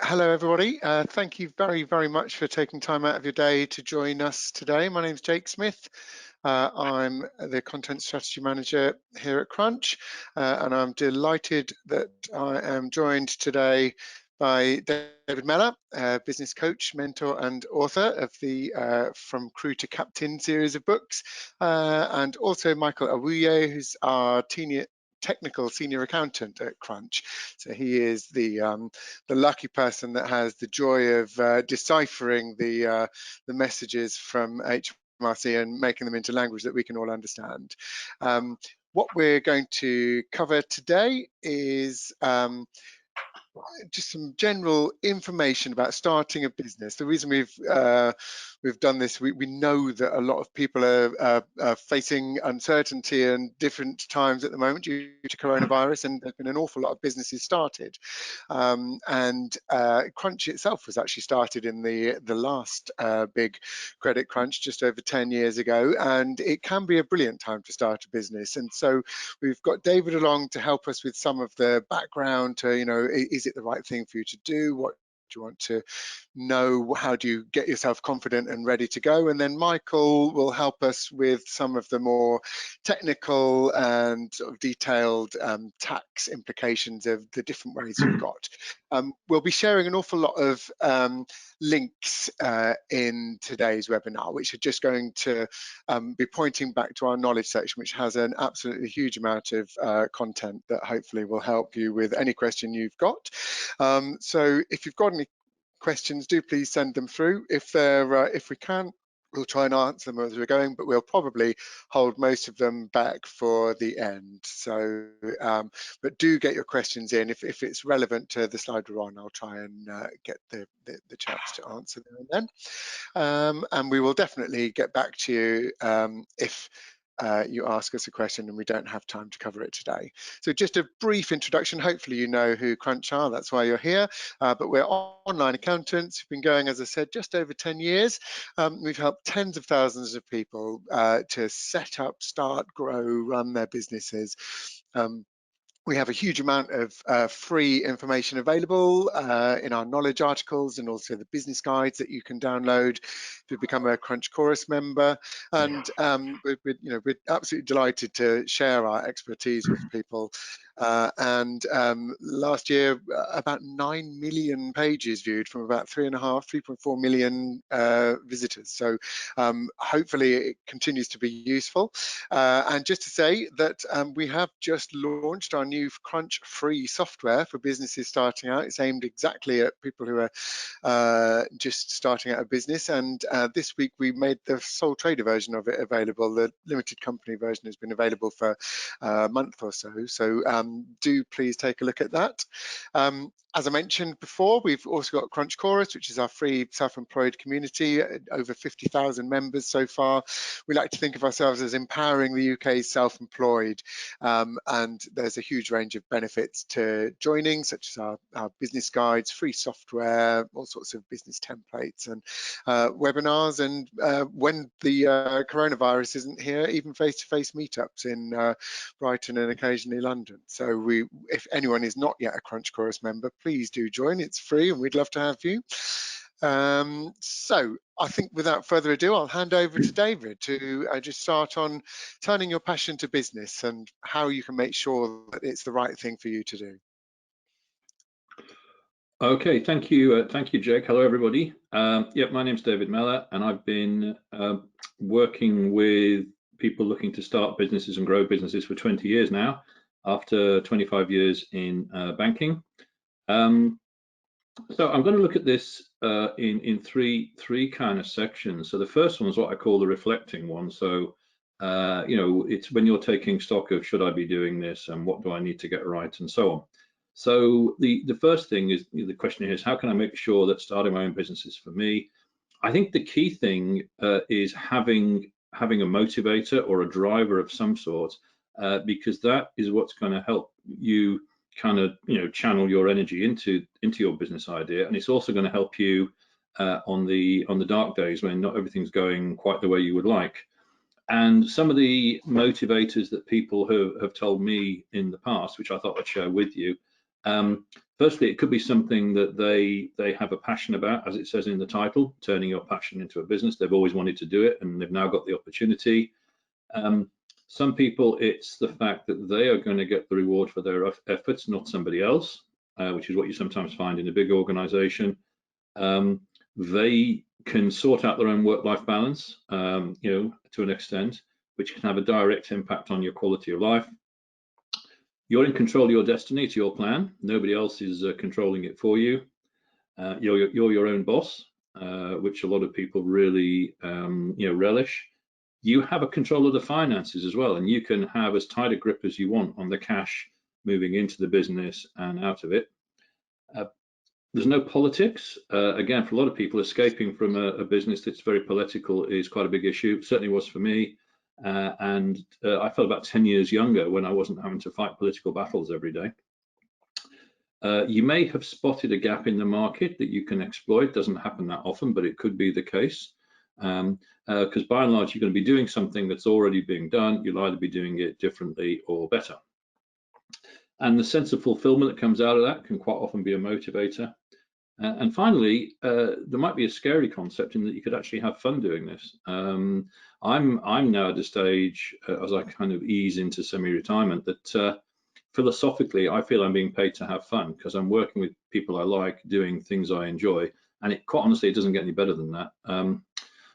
Hello, everybody. Thank you very much for taking time out of your day to join us today. My name is Jake Smith. I'm the Content Strategy Manager here at Crunch, and I'm delighted that I am joined today by David Mellor, business coach, mentor, and author of the From Crew to Captain series of books, and also Michael Awuye, who's our technical senior accountant at Crunch. So he is the lucky person that has the joy of deciphering the messages from HMRC and making them into language that we can all understand. What we're going to cover today is just some general information about starting a business. The reason we've done this, we know that a lot of people are facing uncertainty and different times at the moment due to coronavirus, and there's been an awful lot of businesses started. Crunch itself was actually started in the last big credit crunch just over 10 years ago, and it can be a brilliant time to start a business. And so we've got David along to help us with some of the background to, is it the right thing for you to do? What do you want to know? How do you get yourself confident and ready to go? And then Michael will help us with some of the more technical and sort of detailed tax implications of the different ways you've got. We'll be sharing an awful lot of links in today's webinar, which are just going to be pointing back to our knowledge section, which has an absolutely huge amount of content that hopefully will help you with any question you've got. So if you've got any questions, do please send them through. If we can, we'll try and answer them as we're going, but we'll probably hold most of them back for the end. So, but do get your questions in. If it's relevant to the slide we're on, I'll try and get the chance to answer them then. And we will definitely get back to you if you ask us a question and we don't have time to cover it today. So just a brief introduction. Hopefully you know who Crunch are, that's why you're here. But we're online accountants. We've been going, as I said, just over 10 years. We've helped tens of thousands of people to set up, start, grow, run their businesses. We have a huge amount of free information available in our knowledge articles and also the business guides that you can download to become a Crunch Chorus member. And we're absolutely delighted to share our expertise with people. Last year, about 9 million pages viewed from about 3.4 million visitors. So hopefully it continues to be useful. And just to say that we have just launched our new Crunch free software for businesses starting out. It's aimed exactly at people who are just starting out a business. And this week we made the sole trader version of it available. The limited company version has been available for a month or so. So do please take a look at that. As I mentioned before, we've also got Crunch Chorus, which is our free self-employed community, over 50,000 members so far. We like to think of ourselves as empowering the UK's self-employed, and there's a huge range of benefits to joining, such as our business guides, free software, all sorts of business templates and webinars, and when the coronavirus isn't here, even face-to-face meetups in Brighton and occasionally London. So if anyone is not yet a Crunch Chorus member, please do join. It's free and we'd love to have you. So I think without further ado, I'll hand over to David to just start on turning your passion to business and how you can make sure that it's the right thing for you to do. Okay, thank you, Jake. Hello, everybody. Yep, my name's David Mellor, and I've been working with people looking to start businesses and grow businesses for 20 years now, after 25 years in banking. So I'm going to look at this in three kind of sections. So the first one is what I call the reflecting one. So it's when you're taking stock of, should I be doing this and what do I need to get right and so on. So the first thing is, the question is, how can I make sure that starting my own business is for me? I think the key thing is having a motivator or a driver of some sort, because that is what's going to help you kind of channel your energy into your business idea, and it's also going to help you on the dark days when not everything's going quite the way you would like. And some of the motivators that people have told me in the past, which I thought I'd share with you, Firstly, it could be something that they have a passion about, as it says in the title, turning your passion into a business. They've always wanted to do it, and they've now got the opportunity. Some people, it's the fact that they are going to get the reward for their efforts, not somebody else, which is what you sometimes find in a big organization. They can sort out their own work-life balance, to an extent, which can have a direct impact on your quality of life. You're in control of your destiny. It's your plan. Nobody else is controlling it for you. You're your own boss, which a lot of people really, relish. You have a control of the finances as well, and you can have as tight a grip as you want on the cash moving into the business and out of it. There's no politics. Again, for a lot of people, escaping from a business that's very political is quite a big issue. It certainly was for me. And I felt about 10 years younger when I wasn't having to fight political battles every day. You may have spotted a gap in the market that you can exploit. Doesn't happen that often, but it could be the case. Because by and large, you're going to be doing something that's already being done. You'll either be doing it differently or better. And the sense of fulfillment that comes out of that can quite often be a motivator. And finally, there might be a scary concept in that you could actually have fun doing this. I'm now at a stage, as I kind of ease into semi-retirement, that philosophically, I feel I'm being paid to have fun because I'm working with people I like, doing things I enjoy, and quite honestly, it doesn't get any better than that.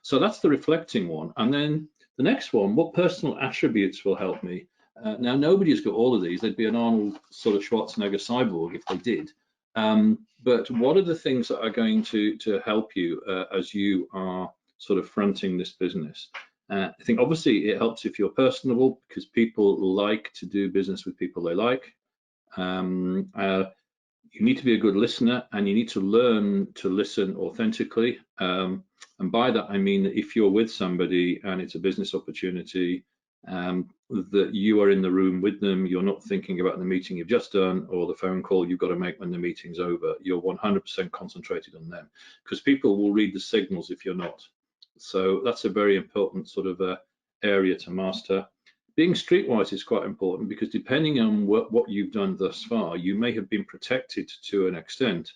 So that's the reflecting one. And then the next one, what personal attributes will help me? Now, nobody has got all of these. They'd be an Arnold sort of Schwarzenegger cyborg if they did. But what are the things that are going to help you as you are sort of fronting this business? I think obviously it helps if you're personable, because people like to do business with people they like. You need to be a good listener, and you need to learn to listen authentically. And by that, I mean that if you're with somebody and it's a business opportunity, that you are in the room with them, you're not thinking about the meeting you've just done or the phone call you've got to make when the meeting's over. You're 100% concentrated on them, because people will read the signals if you're not. So that's a very important sort of area to master. Being streetwise is quite important, because depending on what you've done thus far, you may have been protected to an extent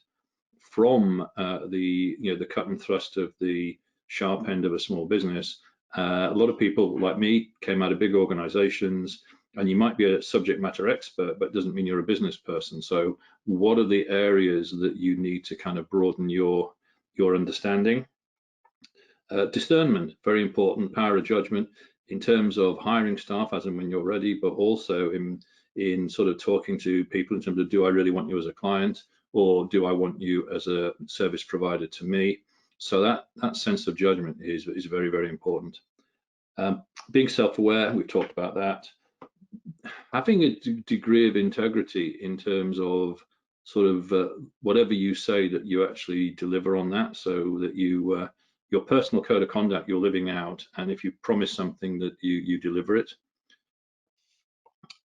from the cut and thrust of the sharp end of a small business. A lot of people like me came out of big organizations, and you might be a subject matter expert, but it doesn't mean you're a business person. So what are the areas that you need to kind of broaden your understanding? Discernment, very important, power of judgment in terms of hiring staff as and when you're ready, but also in sort of talking to people in terms of, do I really want you as a client, or do I want you as a service provider to me? So that sense of judgment is very, very important. Being self-aware, we've talked about that. Having a degree of integrity in terms of sort of whatever you say, that you actually deliver on that, so that you your personal code of conduct you're living out, and if you promise something, that you deliver it.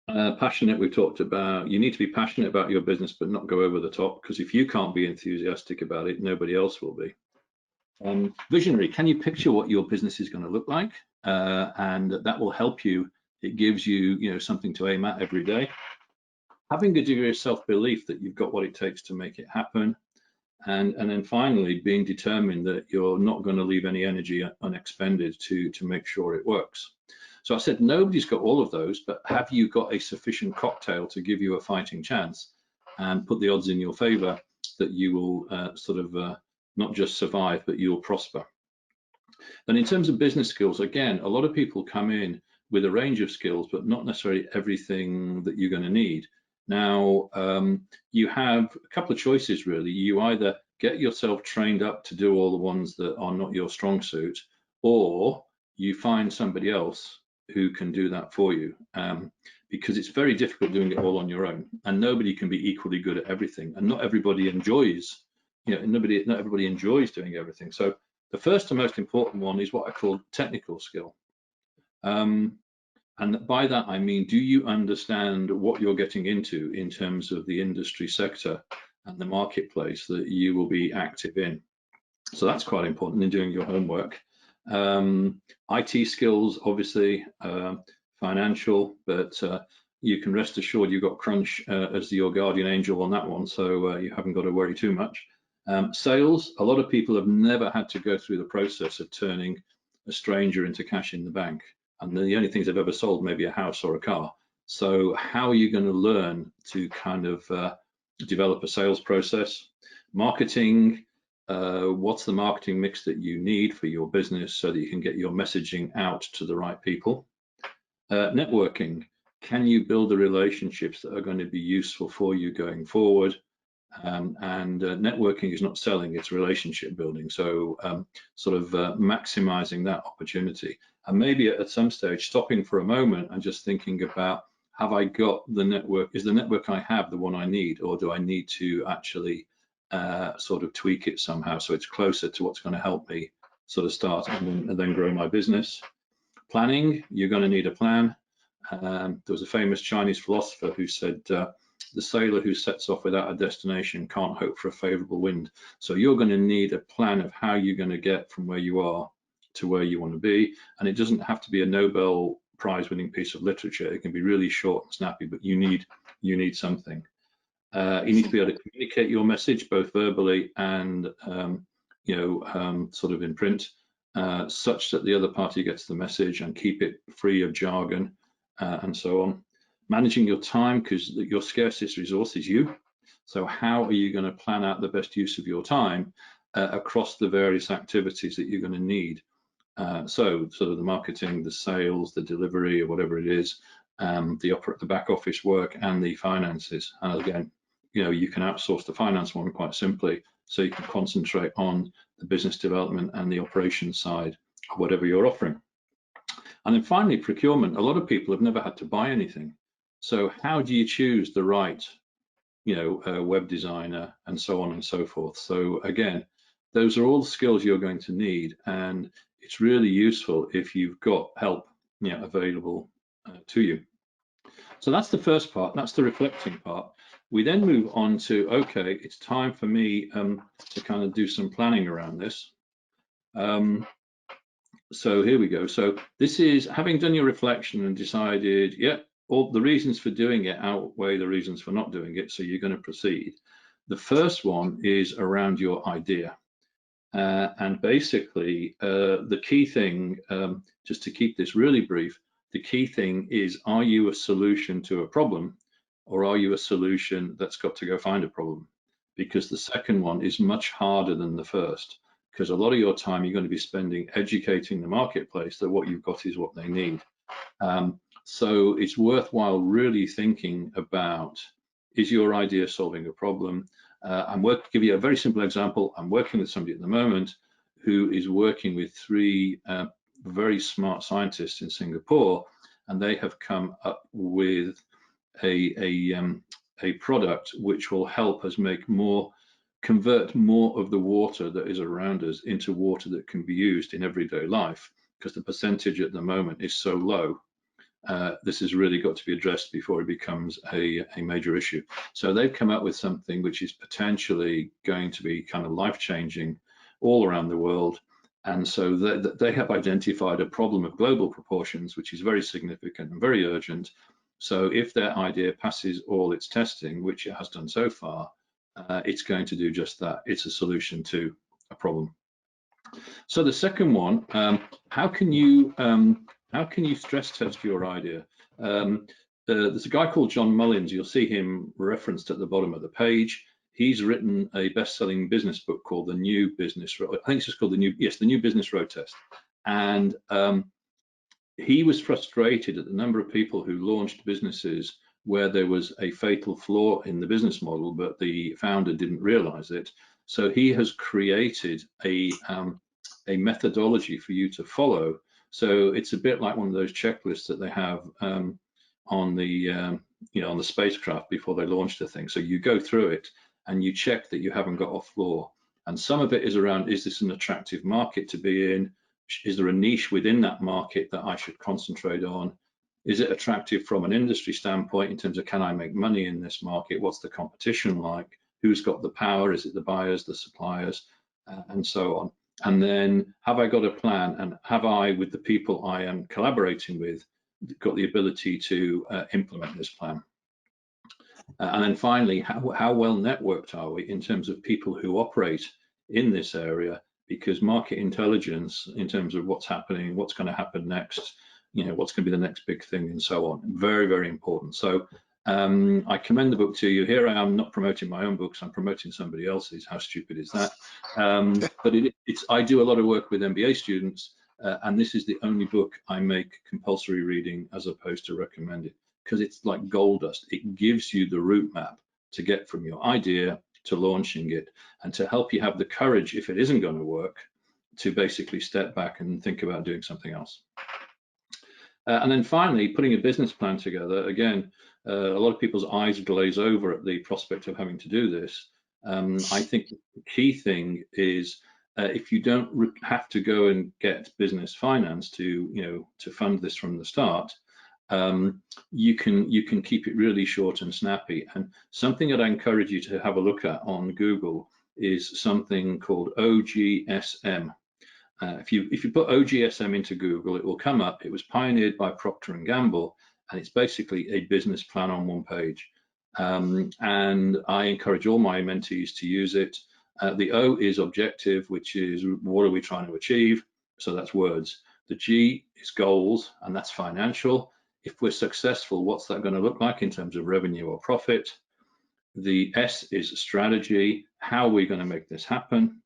Passionate, we've talked about. You need to be passionate about your business, but not go over the top, because if you can't be enthusiastic about it, nobody else will be. Visionary, can you picture what your business is going to look like? And that will help you. It gives you, something to aim at every day. Having a degree of self-belief that you've got what it takes to make it happen. And then finally, being determined that you're not going to leave any energy unexpended to make sure it works. So I said, nobody's got all of those, but have you got a sufficient cocktail to give you a fighting chance and put the odds in your favor that you will not just survive, but you'll prosper? And in terms of business skills, again, a lot of people come in with a range of skills, but not necessarily everything that you're going to need. Now, you have a couple of choices, really. You either get yourself trained up to do all the ones that are not your strong suit, or you find somebody else who can do that for you, because it's very difficult doing it all on your own, and nobody can be equally good at everything, and not everybody enjoys, not everybody enjoys doing everything. So the first and most important one is what I call technical skill. And by that, I mean, do you understand what you're getting into in terms of the industry sector and the marketplace that you will be active in? So that's quite important in doing your homework. IT skills, obviously, financial, but you can rest assured you've got Crunch as your guardian angel on that one, so you haven't got to worry too much. Sales, a lot of people have never had to go through the process of turning a stranger into cash in the bank, and the only things they've ever sold maybe a house or a car. So how are you going to learn to kind of develop a sales process? Marketing, what's the marketing mix that you need for your business so that you can get your messaging out to the right people? Networking, can you build the relationships that are going to be useful for you going forward? Networking is not selling, it's relationship building. So sort of maximizing that opportunity. And maybe at some stage, stopping for a moment and just thinking about, have I got the network? Is the network I have the one I need? Or do I need to actually sort of tweak it somehow so it's closer to what's going to help me sort of start and then grow my business? Planning, you're going to need a plan. There was a famous Chinese philosopher who said, the sailor who sets off without a destination can't hope for a favorable wind. So you're going to need a plan of how you're going to get from where you are to where you want to be. And it doesn't have to be a Nobel Prize winning piece of literature. It can be really short and snappy, but you need something. You need to be able to communicate your message both verbally and sort of in print, such that the other party gets the message, and keep it free of jargon and so on. Managing your time, because your scarcest resource is you. So how are you going to plan out the best use of your time across the various activities that you're going to need? So sort of the marketing, the sales, the delivery, or whatever it is, the back office work, and the finances. And again, you can outsource the finance one quite simply, so you can concentrate on the business development and the operations side of whatever you're offering. And then finally, procurement. A lot of people have never had to buy anything. So how do you choose the right, web designer, and so on and so forth? So again, those are all the skills you're going to need, and it's really useful if you've got help available to you. So that's the first part, that's the reflecting part. We then move on to, okay, it's time for me to kind of do some planning around this. So here we go. So this is having done your reflection and decided, all the reasons for doing it outweigh the reasons for not doing it, so you're going to proceed. The first one is around your idea. And basically, the key thing, just to keep this really brief, the key thing is, are you a solution to a problem, or are you a solution that's got to go find a problem? Because the second one is much harder than the first, because a lot of your time you're going to be spending educating the marketplace that what you've got is what they need. So it's worthwhile really thinking about, is your idea solving a problem? Give you a very simple example. I'm working with somebody at the moment who is working with 3 very smart scientists in Singapore, and they have come up with a product which will help us convert more of the water that is around us into water that can be used in everyday life, because the percentage at the moment is so low. This has really got to be addressed before it becomes a major issue. So they've come up with something which is potentially going to be kind of life-changing all around the world. And so they have identified a problem of global proportions, which is very significant and very urgent. So if their idea passes all its testing, which it has done so far, it's going to do just that. It's a solution to a problem. So the second one, how can you stress test your idea? There's a guy called John Mullins. You'll see him referenced at the bottom of the page. He's written a best-selling business book called The New Business Road. I think it's just called The New Business Road Test. And he was frustrated at the number of people who launched businesses where there was a fatal flaw in the business model, but the founder didn't realize it. So he has created a methodology for you to follow. So it's a bit like one of those checklists that they have on the spacecraft before they launch the thing. So you go through it and you check that you haven't got off flaw. And some of it is around, is this an attractive market to be in? Is there a niche within that market that I should concentrate on? Is it attractive from an industry standpoint in terms of, can I make money in this market? What's the competition like? Who's got the power? Is it the buyers, the suppliers, and so on? And then, have I got a plan? And have I, with the people I am collaborating with, got the ability to implement this plan. And then finally, how well networked are we in terms of people who operate in this area? Because market intelligence in terms of what's happening, what's going to happen next, what's going to be the next big thing, and so on. Very, very important. So I commend the book to you. Here I am not promoting my own books, I'm promoting somebody else's. How stupid is that? But I do a lot of work with MBA students, and this is the only book I make compulsory reading as opposed to recommended, because it's like gold dust. It gives you the route map to get from your idea to launching it, and to help you have the courage, if it isn't going to work, to basically step back and think about doing something else. And then finally, putting a business plan together. Again, a lot of people's eyes glaze over at the prospect of having to do this. I think the key thing is if you don't have to go and get business finance to fund this from the start, you can keep it really short and snappy. And something that I encourage you to have a look at on Google is something called OGSM. If you put OGSM into Google, it will come up. It was pioneered by Procter & Gamble, and it's basically a business plan on one page. And I encourage all my mentees to use it. The O is objective, which is what are we trying to achieve? So that's words. The G is goals, and that's financial. If we're successful, what's that going to look like in terms of revenue or profit? The S is strategy. How are we going to make this happen?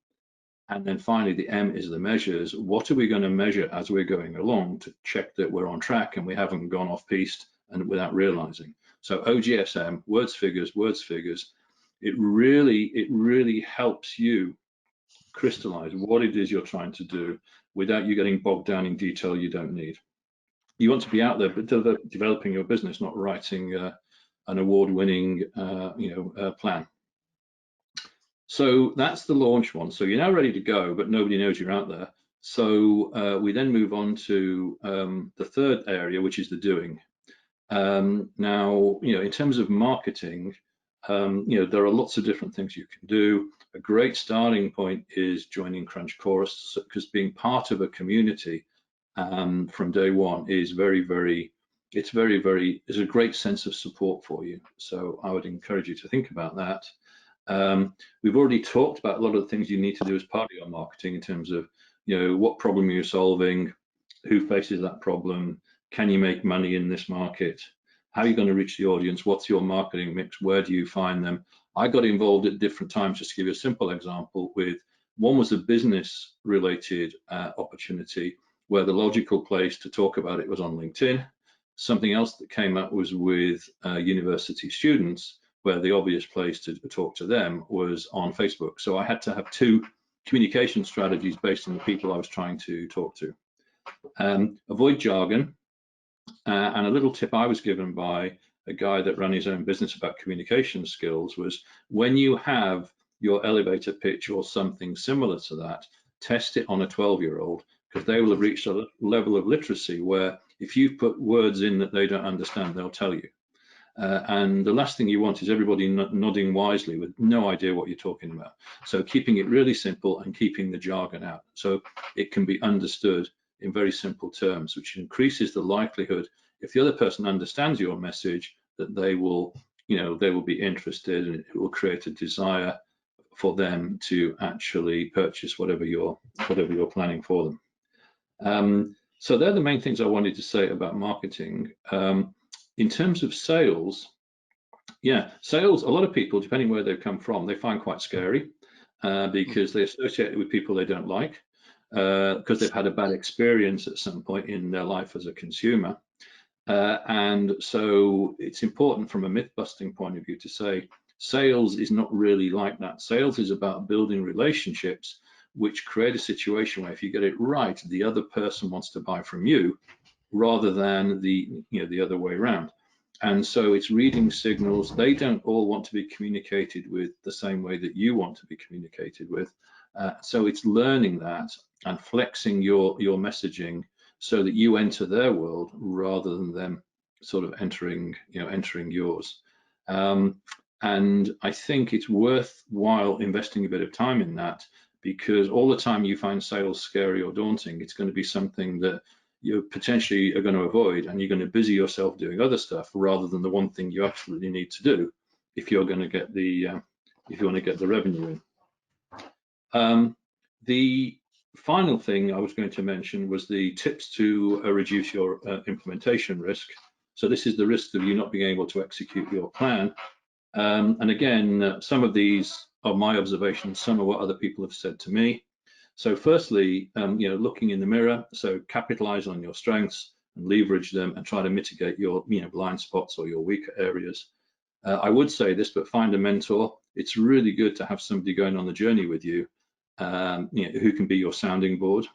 And then finally, the M is the measures. What are we going to measure as we're going along to check that we're on track and we haven't gone off piste and without realizing? So OGSM, words, figures, words, figures. It really helps you crystallize what it is you're trying to do without you getting bogged down in detail you don't need. You want to be out there, but developing your business, not writing an award-winning plan. So that's the launch one. So you're now ready to go, but nobody knows you're out there. So we then move on to the third area, which is the doing. Now, in terms of marketing, there are lots of different things you can do. A great starting point is joining Crunch Chorus, because being part of a community from day one is it's a great sense of support for you. So I would encourage you to think about that. We've already talked about a lot of the things you need to do as part of your marketing in terms of, what problem you're solving, who faces that problem, can you make money in this market, how are you going to reach the audience, what's your marketing mix, where do you find them? I got involved at different times. Just to give you a simple example, one was a business related opportunity where the logical place to talk about it was on LinkedIn. Something else that came up was with university students, where the obvious place to talk to them was on Facebook. So I had to have two communication strategies based on the people I was trying to talk to. Avoid jargon. And a little tip I was given by a guy that ran his own business about communication skills was, when you have your elevator pitch or something similar to that, test it on a 12-year-old, because they will have reached a level of literacy where if you put words in that they don't understand, they'll tell you. And the last thing you want is everybody nodding wisely with no idea what you're talking about. So keeping it really simple and keeping the jargon out so it can be understood in very simple terms, which increases the likelihood, if the other person understands your message, that they will be interested, and it will create a desire for them to actually purchase whatever you're planning for them. So they're the main things I wanted to say about marketing. In terms of sales, sales, a lot of people, depending where they've come from, they find quite scary because they associate it with people they don't like, because they've had a bad experience at some point in their life as a consumer. And so it's important from a myth-busting point of view to say sales is not really like that. Sales is about building relationships which create a situation where if you get it right, the other person wants to buy from you rather than the other way around. And so it's reading signals. They don't all want to be communicated with the same way that you want to be communicated with. So it's learning that and flexing your messaging so that you enter their world rather than them sort of entering yours. And I think it's worthwhile investing a bit of time in that, because all the time you find sales scary or daunting, it's going to be something that you potentially are going to avoid, and you're going to busy yourself doing other stuff rather than the one thing you absolutely need to do if you're going to get the if you want to get the revenue in. The final thing I was going to mention was the tips to reduce your implementation risk. So this is the risk of you not being able to execute your plan. And again, some of these are my observations, some are what other people have said to me. So firstly, looking in the mirror, so capitalize on your strengths and leverage them and try to mitigate your blind spots or your weaker areas. I would say this, but find a mentor. It's really good to have somebody going on the journey with you, who can be your sounding board.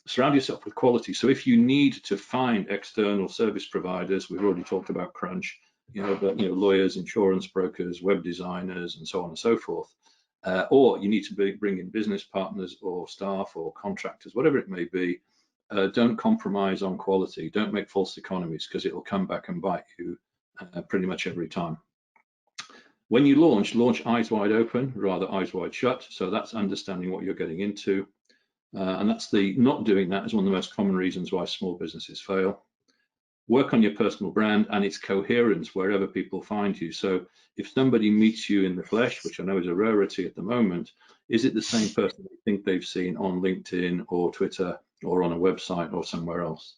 Surround yourself with quality. So if you need to find external service providers, we've already talked about crunch, but lawyers, insurance brokers, web designers, and so on and so forth. Or you need to bring in business partners or staff or contractors, whatever it may be. Don't compromise on quality. Don't make false economies, because it will come back and bite you pretty much every time. When you launch eyes wide open, rather eyes wide shut. So that's understanding what you're getting into. And that's not doing that is one of the most common reasons why small businesses fail. Work on your personal brand and its coherence wherever people find you. So if somebody meets you in the flesh, which I know is a rarity at the moment, is it the same person they think they've seen on LinkedIn or Twitter or on a website or somewhere else?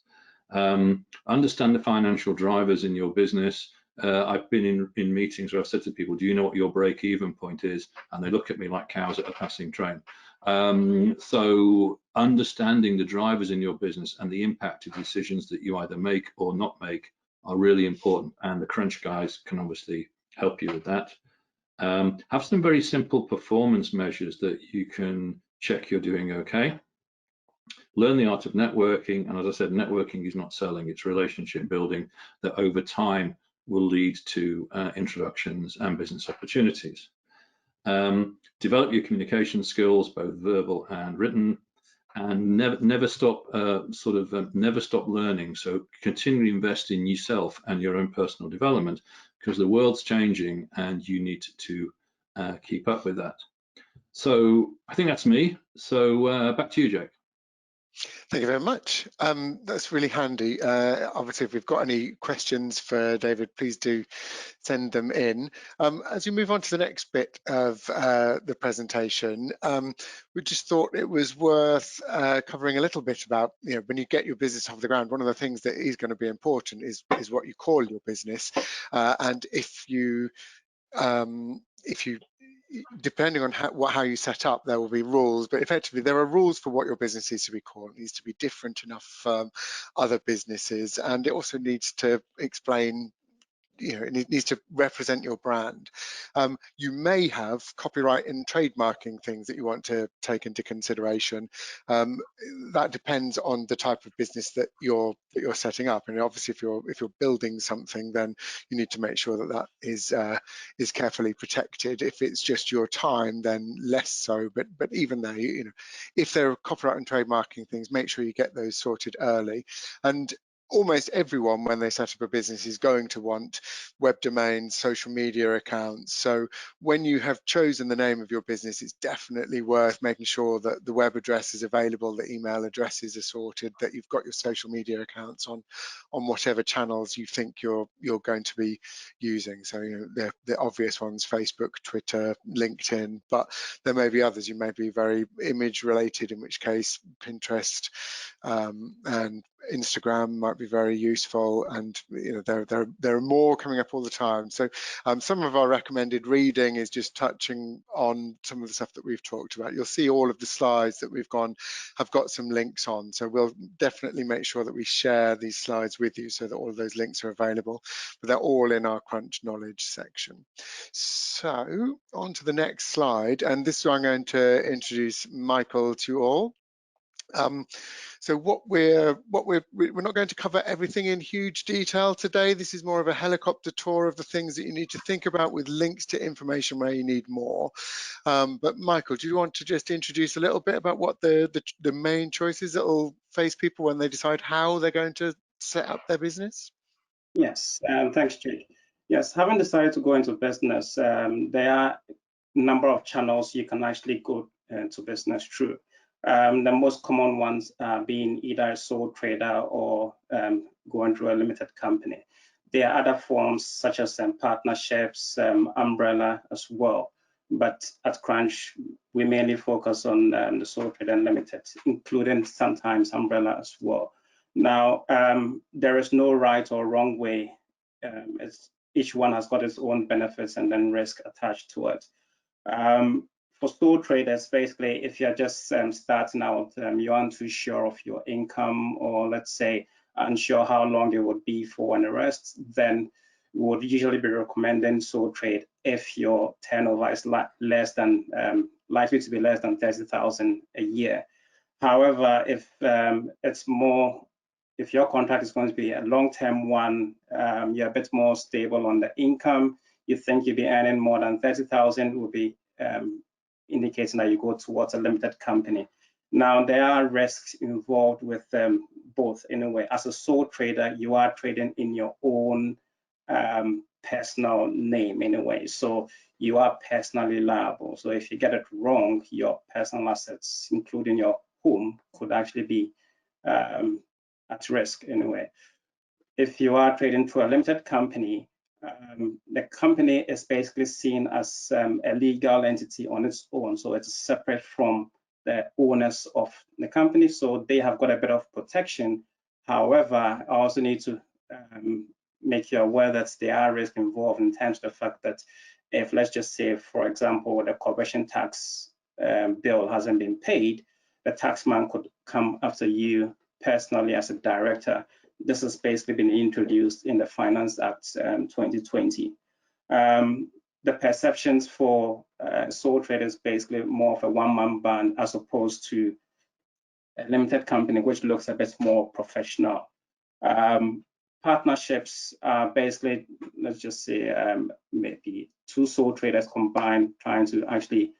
Understand the financial drivers in your business. I've been in meetings where I've said to people, do you know what your break-even point is? And they look at me like cows at a passing train. So understanding the drivers in your business and the impact of decisions that you either make or not make are really important, and the crunch guys can obviously help you with that. Have some very simple performance measures that you can check you're doing okay. Learn the art of networking, and as I said, networking is not selling, it's relationship building that over time will lead to introductions and business opportunities. Develop your communication skills, both verbal and written, and never stop never stop learning. So continually invest in yourself and your own personal development, because the world's changing and you need to keep up with that. So I think that's me. So back to you, Jake. Thank you very much. That's really handy. Obviously, if we've got any questions for David, please do send them in. As we move on to the next bit of the presentation, we just thought it was worth covering a little bit about, when you get your business off the ground, one of the things that is going to be important is what you call your business. And if you depending on how you set up, there will be rules, but effectively there are rules for what your business is to be called. It needs to be different enough from other businesses, and it also needs to explain, it needs to represent your brand. You may have copyright and trademarking things that you want to take into consideration. That depends on the type of business that you're setting up, and obviously if you're building something, then you need to make sure that that is carefully protected. If it's just your time, then less so. But even there, if there are copyright and trademarking things, make sure you get those sorted early. And almost everyone, when they set up a business, is going to want web domains, social media accounts. So when you have chosen the name of your business, it's definitely worth making sure that the web address is available, the email addresses are sorted, that you've got your social media accounts on whatever channels you think you're going to be using. So the obvious ones: Facebook, Twitter, LinkedIn, but there may be others. You may be very image related, in which case Pinterest and Instagram might be very useful, and there are more coming up all the time. So some of our recommended reading is just touching on some of the stuff that we've talked about. You'll see all of the slides that we've have got some links on, so we'll definitely make sure that we share these slides with you so that all of those links are available, but they're all in our Crunch Knowledge section. So on to the next slide, and this is where I'm going to introduce Michael to you all. So we're not going to cover everything in huge detail today. This is more of a helicopter tour of the things that you need to think about, with links to information where you need more. But Michael, do you want to just introduce a little bit about what the main choices that will face people when they decide how they're going to set up their business? Yes, thanks, Jake. Yes, having decided to go into business, there are a number of channels you can actually go into business through. The most common ones being either a sole trader or going through a limited company. There are other forms such as partnerships, umbrella as well. But at Crunch, we mainly focus on the sole trader and limited, including sometimes umbrella as well. Now, there is no right or wrong way. Each one has got its own benefits and then risk attached to it. For sole traders, basically, if you're just starting out, you aren't too sure of your income, or let's say unsure how long it would be for and the rest, then we would usually be recommending sole trade if your turnover is less than likely to be less than 30,000 a year. However, if it's more, if your contract is going to be a long-term one, you're a bit more stable on the income, you think you'll be earning more than 30,000, will be indicating that you go towards a limited company. Now, there are risks involved with both. Anyway, as a sole trader, you are trading in your own personal name anyway, so you are personally liable. So if you get it wrong, your personal assets, including your home, could actually be at risk anyway. If you are trading through a limited company, the company is basically seen as a legal entity on its own, so it's separate from the owners of the company, so they have got a bit of protection. However, I also need to make you aware that there are risks involved in terms of the fact that if, let's just say, for example, the corporation tax bill hasn't been paid, the taxman could come after you personally as a director. This has basically been introduced in the Finance Act 2020. The perceptions for sole traders basically more of a one-man band as opposed to a limited company, which looks a bit more professional. Partnerships are basically, let's just say, maybe two sole traders combined trying to actually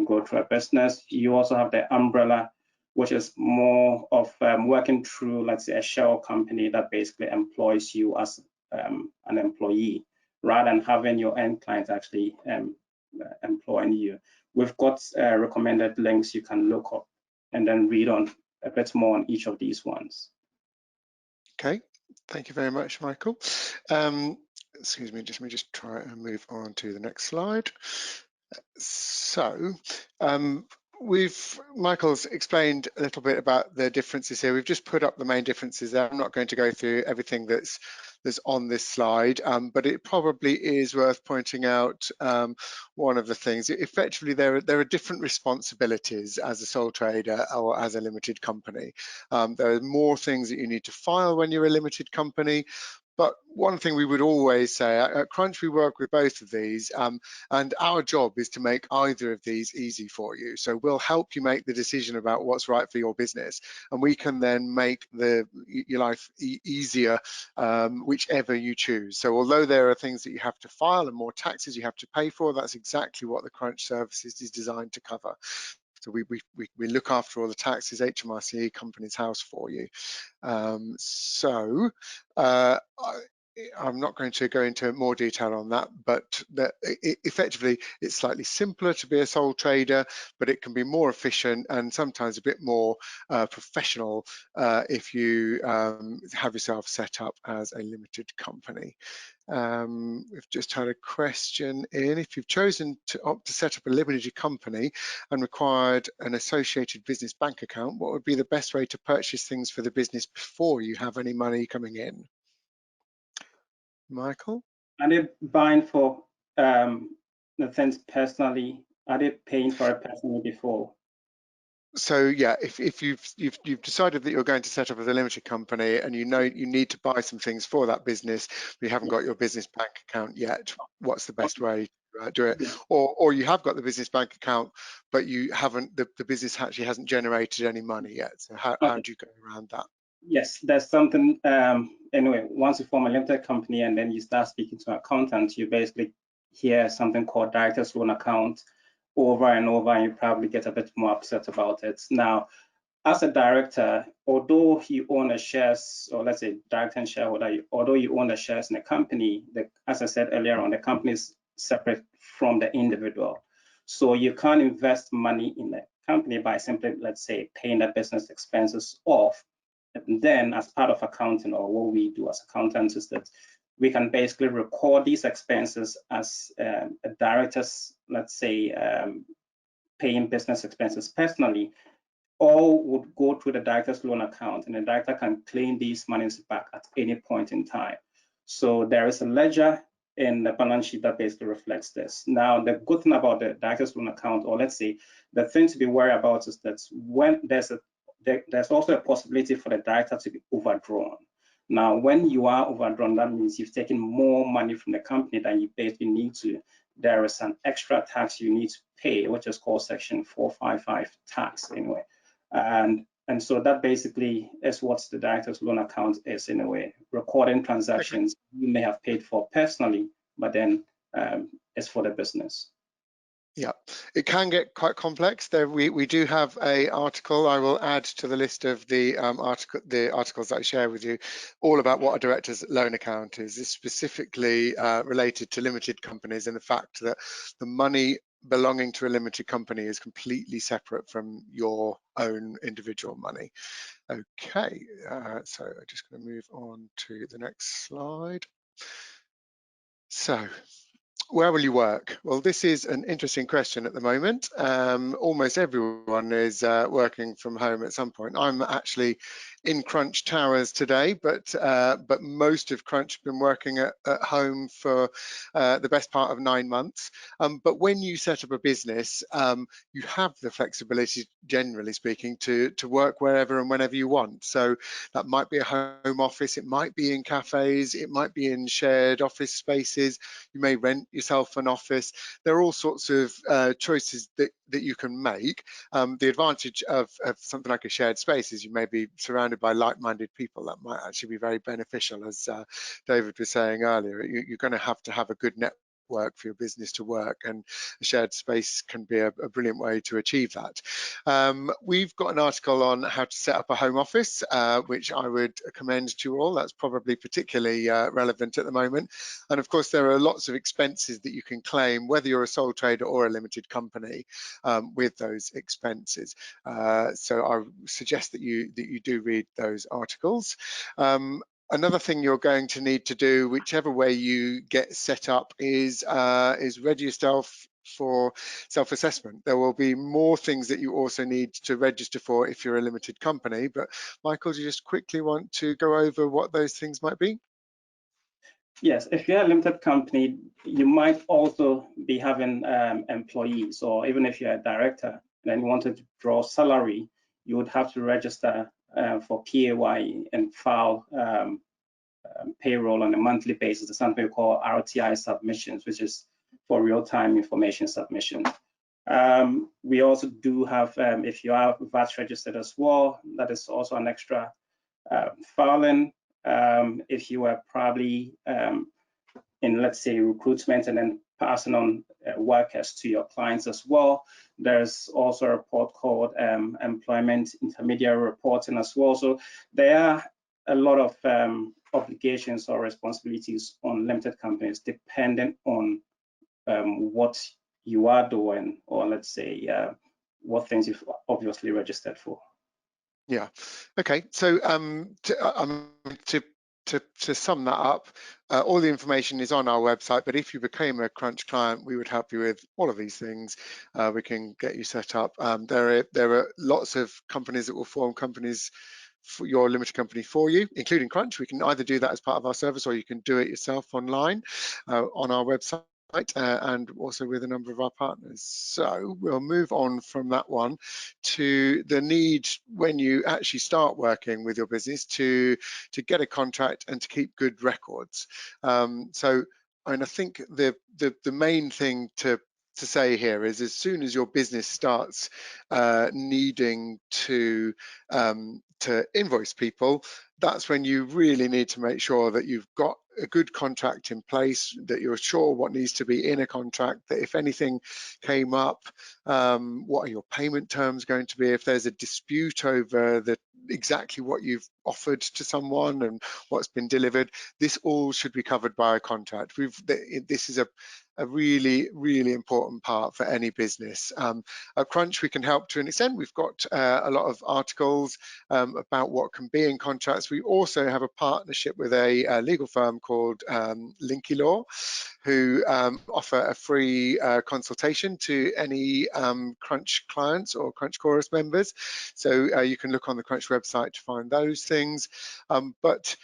go through a business. You also have the umbrella, which is more of working through, let's say, a shell company that basically employs you as an employee, rather than having your end client actually employing you. We've got recommended links you can look up and then read on a bit more on each of these ones. Okay, thank you very much, Michael. Excuse me, let me just try and move on to the next slide. So, Michael's explained a little bit about the differences here. We've just put up the main differences there. I'm not going to go through everything that's on this slide, but it probably is worth pointing out one of the things. Effectively, there are different responsibilities as a sole trader or as a limited company. There are more things that you need to file when you're a limited company. But one thing we would always say, at Crunch, we work with both of these, and our job is to make either of these easy for you. So we'll help you make the decision about what's right for your business, and we can then make your life easier, whichever you choose. So although there are things that you have to file and more taxes you have to pay for, that's exactly what the Crunch services is designed to cover. So we look after all the taxes, HMRC, Companies House for you. I'm not going to go into more detail on that, but effectively it's slightly simpler to be a sole trader, but it can be more efficient and sometimes a bit more professional if you have yourself set up as a limited company. We've just had a question in. If you've chosen to opt to set up a limited company and required an associated business bank account, what would be the best way to purchase things for the business before you have any money coming in? Michael? Are they buying for the things personally? Are they paying for it personally before? So yeah, if you've decided that you're going to set up as a limited company and you know you need to buy some things for that business, but you haven't got your business bank account yet, what's the best way to do it? Or you have got the business bank account, but you haven't, the business actually hasn't generated any money yet. So how do you go around that? Yes, there's something, anyway, once you form a limited company and then you start speaking to an accountant, you basically hear something called director's loan account over and over, and you probably get a bit more upset about it. Now, as a director, although you own the shares, or let's say director and shareholder, although you own the shares in the company, as I said earlier on, the company is separate from the individual. So you can't invest money in the company by simply, let's say, paying the business expenses off. And then as part of accounting, or what we do as accountants, is that we can basically record these expenses as a director's, let's say, paying business expenses personally, all would go through the director's loan account, and the director can claim these monies back at any point in time. So there is a ledger in the balance sheet that basically reflects this. Now, the good thing about the director's loan account, or let's say the thing to be worried about, is that when there's also a possibility for the director to be overdrawn. Now, when you are overdrawn, that means you've taken more money from the company than you basically need to. There is an extra tax you need to pay, which is called Section 455 tax anyway. And so that basically is what the director's loan account is in a way, recording transactions you may have paid for personally, but then it's for the business. Yeah, it can get quite complex. There, we do have an article. I will add to the list of the articles that I share with you, all about what a director's loan account is. It's specifically related to limited companies, and the fact that the money belonging to a limited company is completely separate from your own individual money. Okay, so I'm just going to move on to the next slide. So, where will you work? Well, this is an interesting question at the moment. Almost everyone is working from home at some point. I'm actually in Crunch Towers today, but most of Crunch have been working at home for the best part of 9 months. But when you set up a business, you have the flexibility, generally speaking, to work wherever and whenever you want. So that might be a home office, it might be in cafes, it might be in shared office spaces. You may rent yourself an office. There are all sorts of choices that you can make. The advantage of something like a shared space is you may be surrounded by like-minded people. That might actually be very beneficial, as David was saying earlier. You're going to have a good network for your business to work, and a shared space can be a brilliant way to achieve that. We've got an article on how to set up a home office, which I would commend to you all. That's probably particularly relevant at the moment. And of course, there are lots of expenses that you can claim, whether you're a sole trader or a limited company, with those expenses. So I suggest that you do read those articles. Another thing you're going to need to do, whichever way you get set up, is ready yourself for self-assessment. There will be more things that you also need to register for if you're a limited company. But Michael, do you just quickly want to go over what those things might be? Yes, if you're a limited company, you might also be having employees, or even if you're a director and you wanted to draw salary, you would have to register for PAYE and file payroll on a monthly basis. There's something we call RTI submissions, which is for real-time information submission. We also do have, if you are VAT registered as well, that is also an extra filing. If you are probably in, let's say, recruitment and then passing on workers to your clients as well, there's also a report called employment intermediary reporting as well. So there are a lot of obligations or responsibilities on limited companies depending on what you are doing, or let's say what things you've obviously registered for. Yeah. Okay. So to sum that up, all the information is on our website, but if you became a Crunch client, we would help you with all of these things. We can get you set up. There are lots of companies that will form companies for your limited company for you, including Crunch. We can either do that as part of our service, or you can do it yourself online on our website. And also with a number of our partners. So we'll move on from that one to the need when you actually start working with your business to get a contract and to keep good records. So I think the main thing to say here is, as soon as your business starts needing to invoice people, that's when you really need to make sure that you've got a good contract in place, that you're sure what needs to be in a contract, that if anything came up, what are your payment terms going to be? If there's a dispute over exactly what you've offered to someone and what's been delivered. This all should be covered by a contract. This is a really, really important part for any business. At Crunch, we can help to an extent. We've got a lot of articles about what can be in contracts. We also have a partnership with a legal firm called Linky Law, who offer a free consultation to any Crunch clients or Crunch Chorus members. So you can look on the Crunch website to find those things. But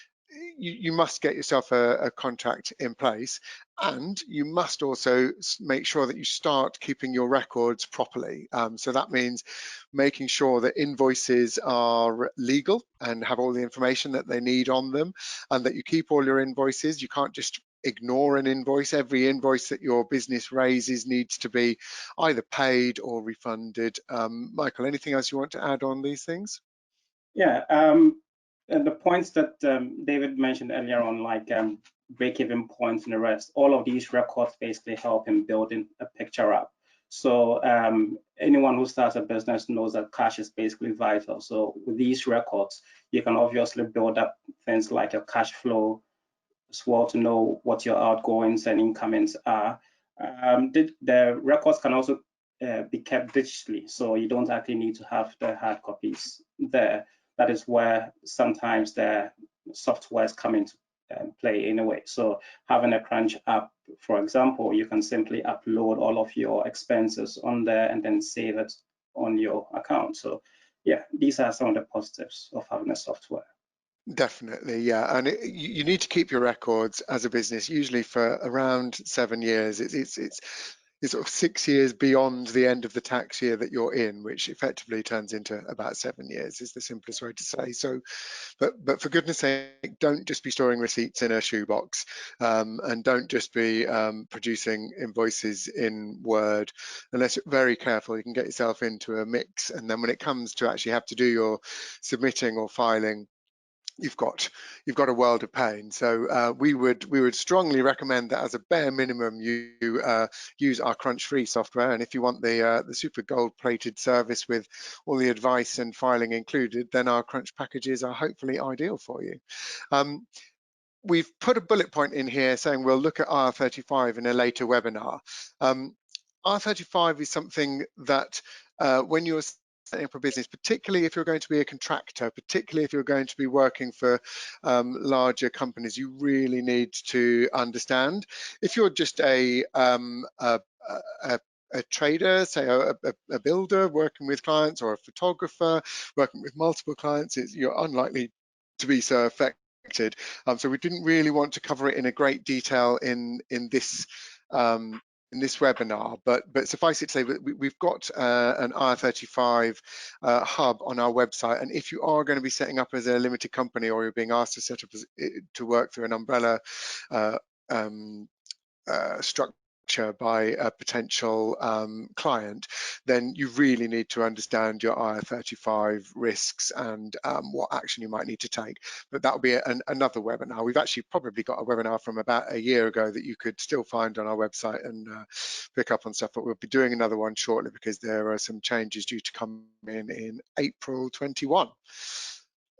you must get yourself a contract in place, and you must also make sure that you start keeping your records properly. So that means making sure that invoices are legal and have all the information that they need on them, and that you keep all your invoices. You can't just ignore an invoice. Every invoice that your business raises needs to be either paid or refunded. Michael, anything else you want to add on these things? Yeah, and the points that David mentioned earlier on, like break-even points and the rest, all of these records basically help in building a picture up. So anyone who starts a business knows that cash is basically vital. So with these records, you can obviously build up things like your cash flow as well, to know what your outgoings and incomings are. The records can also be kept digitally, so you don't actually need to have the hard copies there. That is where sometimes the softwares come into play in a way. So having a Crunch app, for example, you can simply upload all of your expenses on there and then save it on your account. So yeah, these are some of the positives of having a software. Definitely, yeah, and you need to keep your records as a business, usually for around 7 years. It's sort of 6 years beyond the end of the tax year that you're in, which effectively turns into about 7 years, is the simplest way to say. So, but for goodness sake, don't just be storing receipts in a shoebox, and don't just be producing invoices in Word. Unless you're very careful, you can get yourself into a mix, and then when it comes to actually have to do your submitting or filing, you've got a world of pain. So we would strongly recommend that as a bare minimum you use our Crunch free software, and if you want the super gold plated service with all the advice and filing included, then our Crunch packages are hopefully ideal for you. We've put a bullet point in here saying we'll look at IR35 in a later webinar. IR35 is something that when you're setting up a business, particularly if you're going to be a contractor, particularly if you're going to be working for larger companies, you really need to understand. If you're just a trader, say a builder working with clients, or a photographer working with multiple clients, you're unlikely to be so affected. So we didn't really want to cover it in a great detail in this webinar, but suffice it to say that we've got an IR35 hub on our website, and if you are going to be setting up as a limited company, or you're being asked to set up to work through an umbrella structure by a potential client, then you really need to understand your IR35 risks and what action you might need to take. But that will be another webinar. We've actually probably got a webinar from about a year ago that you could still find on our website and pick up on stuff, but we'll be doing another one shortly because there are some changes due to come in April 21.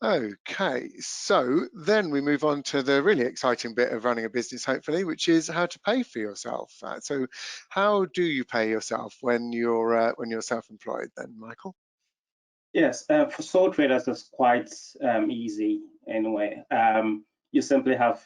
Okay, so then we move on to the really exciting bit of running a business, hopefully, which is how to pay for yourself. So how do you pay yourself when you're self-employed then, Michael? Yes, for sole traders, it's quite easy anyway. You simply have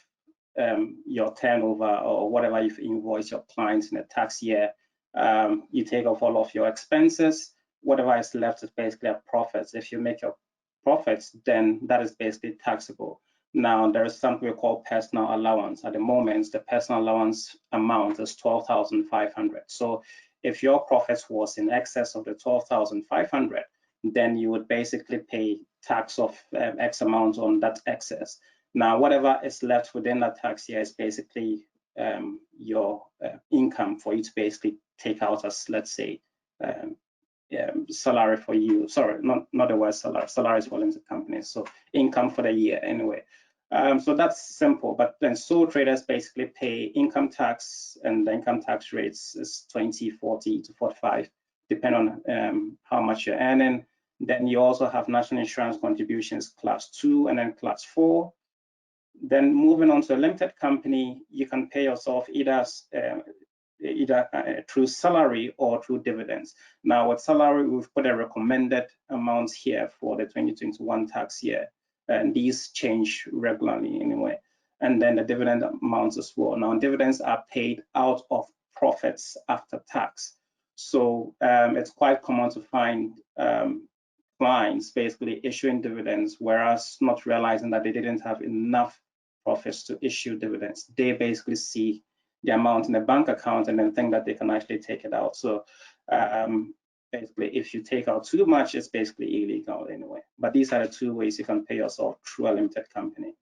your turnover or whatever you've invoiced your clients in a tax year. You take off all of your expenses. Whatever is left is basically a profit. If you make your profits, then that is basically taxable. Now, there is something we call personal allowance. At the moment, the personal allowance amount is 12,500. So if your profits was in excess of the 12,500, then you would basically pay tax of X amount on that excess. Now, whatever is left within that tax year is basically your income for you to basically take out as, let's say, salary for you. Sorry, not the word salary. Salary is for limited companies. So income for the year anyway. So that's simple. But then sole traders basically pay income tax, and the income tax rates is 20, 40 to 45, depending on how much you're earning. Then you also have national insurance contributions class 2 and then class 4. Then moving on to a limited company, you can pay yourself either through salary or through dividends. Now with salary, we've put a recommended amount here for the 2021 tax year, and these change regularly anyway. And then the dividend amounts as well. Now dividends are paid out of profits after tax. So it's quite common to find clients basically issuing dividends, whereas not realizing that they didn't have enough profits to issue dividends. They basically see the amount in the bank account and then think that they can actually take it out. So basically, if you take out too much, it's basically illegal anyway. But these are the two ways you can pay yourself through a limited company.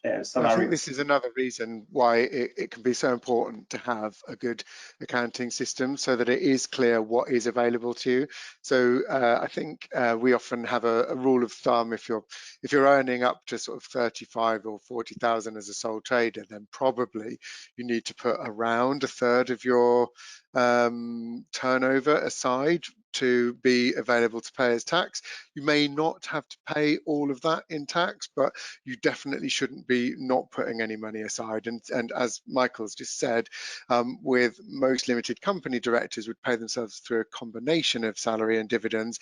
I think this is another reason why it can be so important to have a good accounting system, so that it is clear what is available to you. So I think we often have a rule of thumb: if you're earning up to sort of 35 or 40,000 as a sole trader, then probably you need to put around a third of your turnover aside to be available to pay as tax. You may not have to pay all of that in tax, but you definitely shouldn't be not putting any money aside. And as Michael's just said, with most limited company directors would pay themselves through a combination of salary and dividends.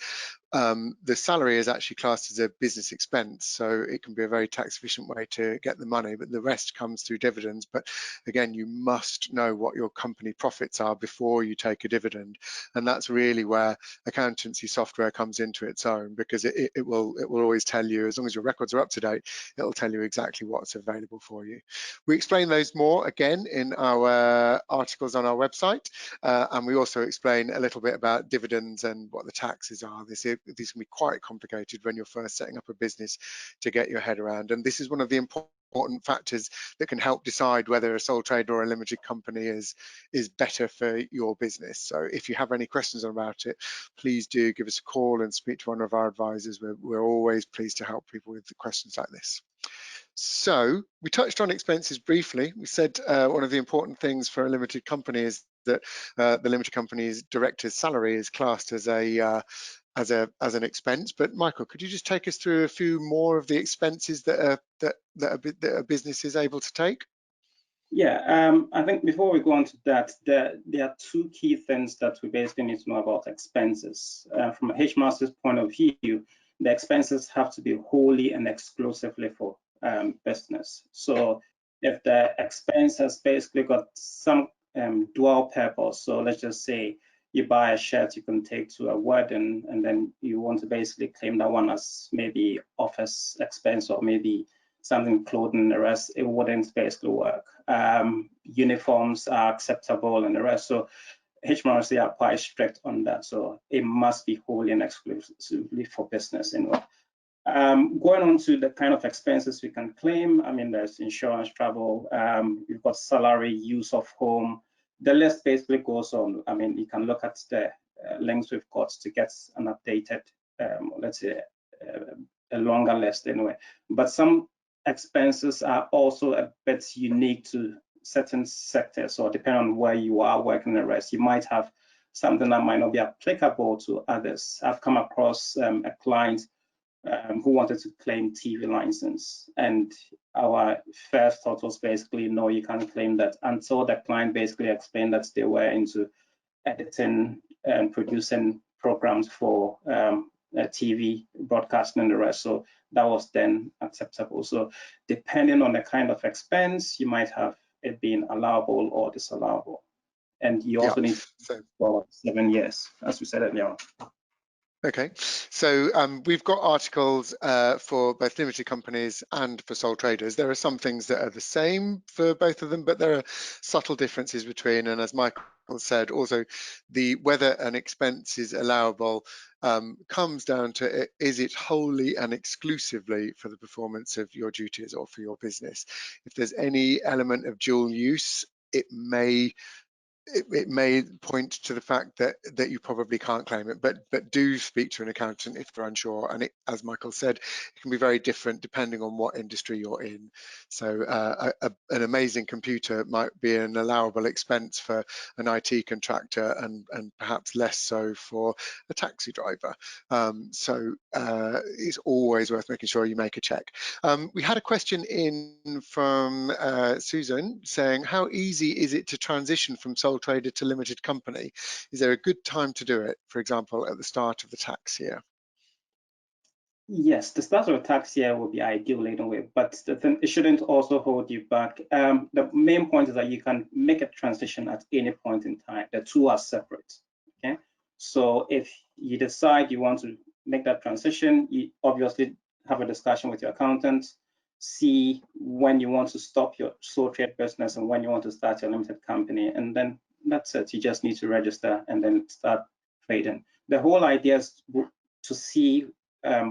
The salary is actually classed as a business expense, so it can be a very tax efficient way to get the money, but the rest comes through dividends. But again, you must know what your company profits are before you take a dividend, and that's really where accountancy software comes into its own, because it will always tell you, as long as your records are up to date, it'll tell you exactly what's available for you. We explain those more again in our articles on our website, and we also explain a little bit about dividends and what the taxes are. These can be quite complicated when you're first setting up a business to get your head around, and this is one of the important factors that can help decide whether a sole trader or a limited company is better for your business. So if you have any questions about it, please do give us a call and speak to one of our advisors. We're always pleased to help people with the questions like this. So we touched on expenses briefly. We said one of the important things for a limited company is that the limited company's director's salary is classed as an expense. But Michael, could you just take us through a few more of the expenses that a business is able to take? Yeah, I think before we go on to that, there are two key things that we basically need to know about expenses. From a H-Master's point of view, the expenses have to be wholly and exclusively for business. So if the expense has basically got some dual purpose, so let's just say you buy a shirt you can take to a wedding, and then you want to basically claim that one as maybe office expense or maybe something clothing, the rest, it wouldn't basically work. Uniforms are acceptable and the rest. So HMRC are quite strict on that. So it must be wholly and exclusively for business anyway. Going on to the kind of expenses we can claim, I mean, there's insurance, travel, you've got salary, use of home. The list basically goes on. I mean, you can look at the links we've got to get an updated, let's say, a longer list anyway. But some expenses are also a bit unique to certain sectors, or depending on where you are working the rest. You might have something that might not be applicable to others. I've come across a client who wanted to claim TV license, and our first thought was basically, no, you can't claim that, until the client basically explained that they were into editing and producing programs for TV broadcasting and the rest. So that was then acceptable. So depending on the kind of expense, you might have it being allowable or disallowable. And you also need for 7 years, as we said earlier on. Okay, so we've got articles for both limited companies and for sole traders. There are some things that are the same for both of them, but there are subtle differences between. And as Michael said, also whether an expense is allowable comes down to is it wholly and exclusively for the performance of your duties or for your business. If there's any element of dual use, it may it may point to the fact that you probably can't claim it, but do speak to an accountant if you're unsure. And as Michael said, it can be very different depending on what industry you're in. So an amazing computer might be an allowable expense for an IT contractor and perhaps less so for a taxi driver. So it's always worth making sure you make a check. We had a question in from Susan saying, how easy is it to transition from sole trader to limited company? Is there a good time to do it, for example, at the start of the tax year? Yes, the start of a tax year will be ideal in a way, but the thing, it shouldn't also hold you back. The main point is that you can make a transition at any point in time. The two are separate. Okay, so if you decide you want to make that transition, you obviously have a discussion with your accountant, see when you want to stop your sole trade business and when you want to start your limited company, and then that's it. You just need to register and then start trading. The whole idea is to see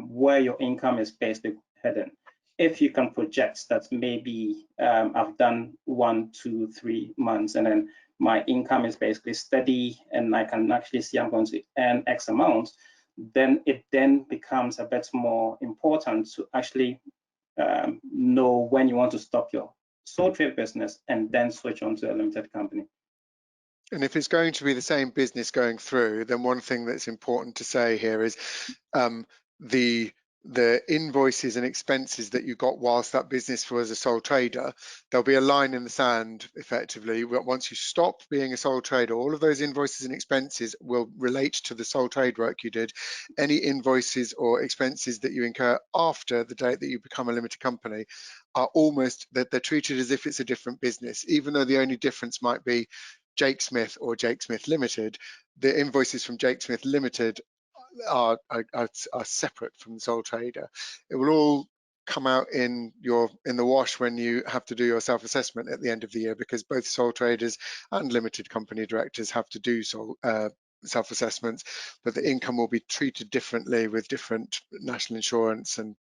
where your income is basically heading. If you can project that maybe I've done 1, 2, 3 months and then my income is basically steady and I can actually see I'm going to earn X amount, then it then becomes a bit more important to actually know when you want to stop your sole trade business and then switch on to a limited company. And if it's going to be the same business going through, then one thing that's important to say here is the invoices and expenses that you got whilst that business was a sole trader, there'll be a line in the sand effectively. Once you stop being a sole trader, all of those invoices and expenses will relate to the sole trade work you did. Any invoices or expenses that you incur after the date that you become a limited company are almost that they're treated as if it's a different business, even though the only difference might be Jake Smith or Jake Smith Limited. The invoices from Jake Smith Limited are separate from the sole trader. It will all come out in the wash when you have to do your self-assessment at the end of the year, because both sole traders and limited company directors have to do self-assessments, but the income will be treated differently with different national insurance and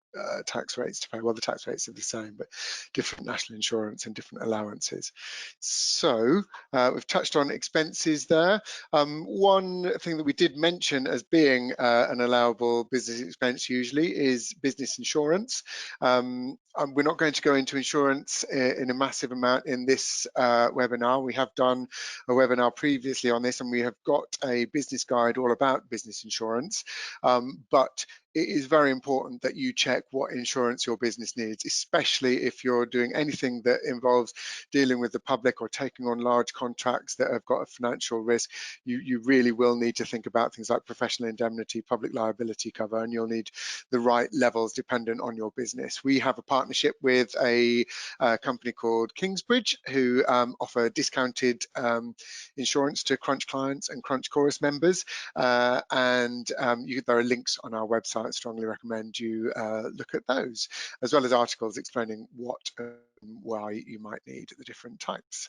tax rates to pay. Well, the tax rates are the same, but different national insurance and different allowances. So we've touched on expenses there. One thing that we did mention as being an allowable business expense usually is business insurance. We're not going to go into insurance in a massive amount in this webinar. We have done a webinar previously on this, and we have got a business guide all about business insurance. But it is very important that you check what insurance your business needs, especially if you're doing anything that involves dealing with the public or taking on large contracts that have got a financial risk. You really will need to think about things like professional indemnity, public liability cover, and you'll need the right levels dependent on your business. We have a partnership with a company called Kingsbridge, who offer discounted insurance to Crunch clients and Crunch Chorus members, and there are links on our website. I strongly recommend you look at those, as well as articles explaining what and why you might need the different types.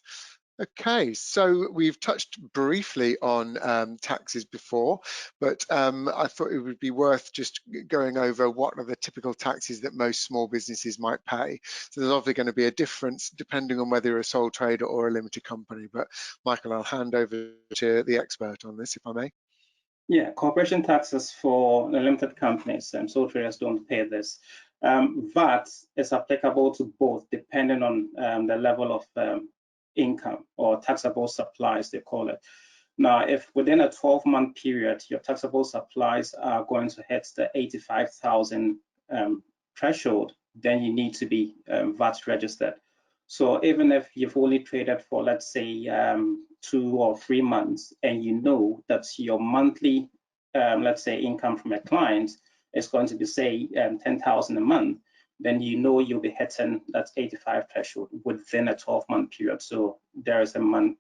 Okay, so we've touched briefly on taxes before, but I thought it would be worth just going over what are the typical taxes that most small businesses might pay. So there's obviously going to be a difference depending on whether you're a sole trader or a limited company. But Michael, I'll hand over to the expert on this, if I may. Yeah, corporation taxes for the limited companies, sole traders don't pay this. VAT is applicable to both depending on the level of income or taxable supplies, they call it. Now, if within a 12-month period, your taxable supplies are going to hit the 85,000 threshold, then you need to be VAT registered. So even if you've only traded for, let's say, 2 or 3 months, and you know that your monthly, let's say, income from a client is going to be, say, 10,000 a month, then you know you'll be hitting that 85 threshold within a 12-month period. So there is a month,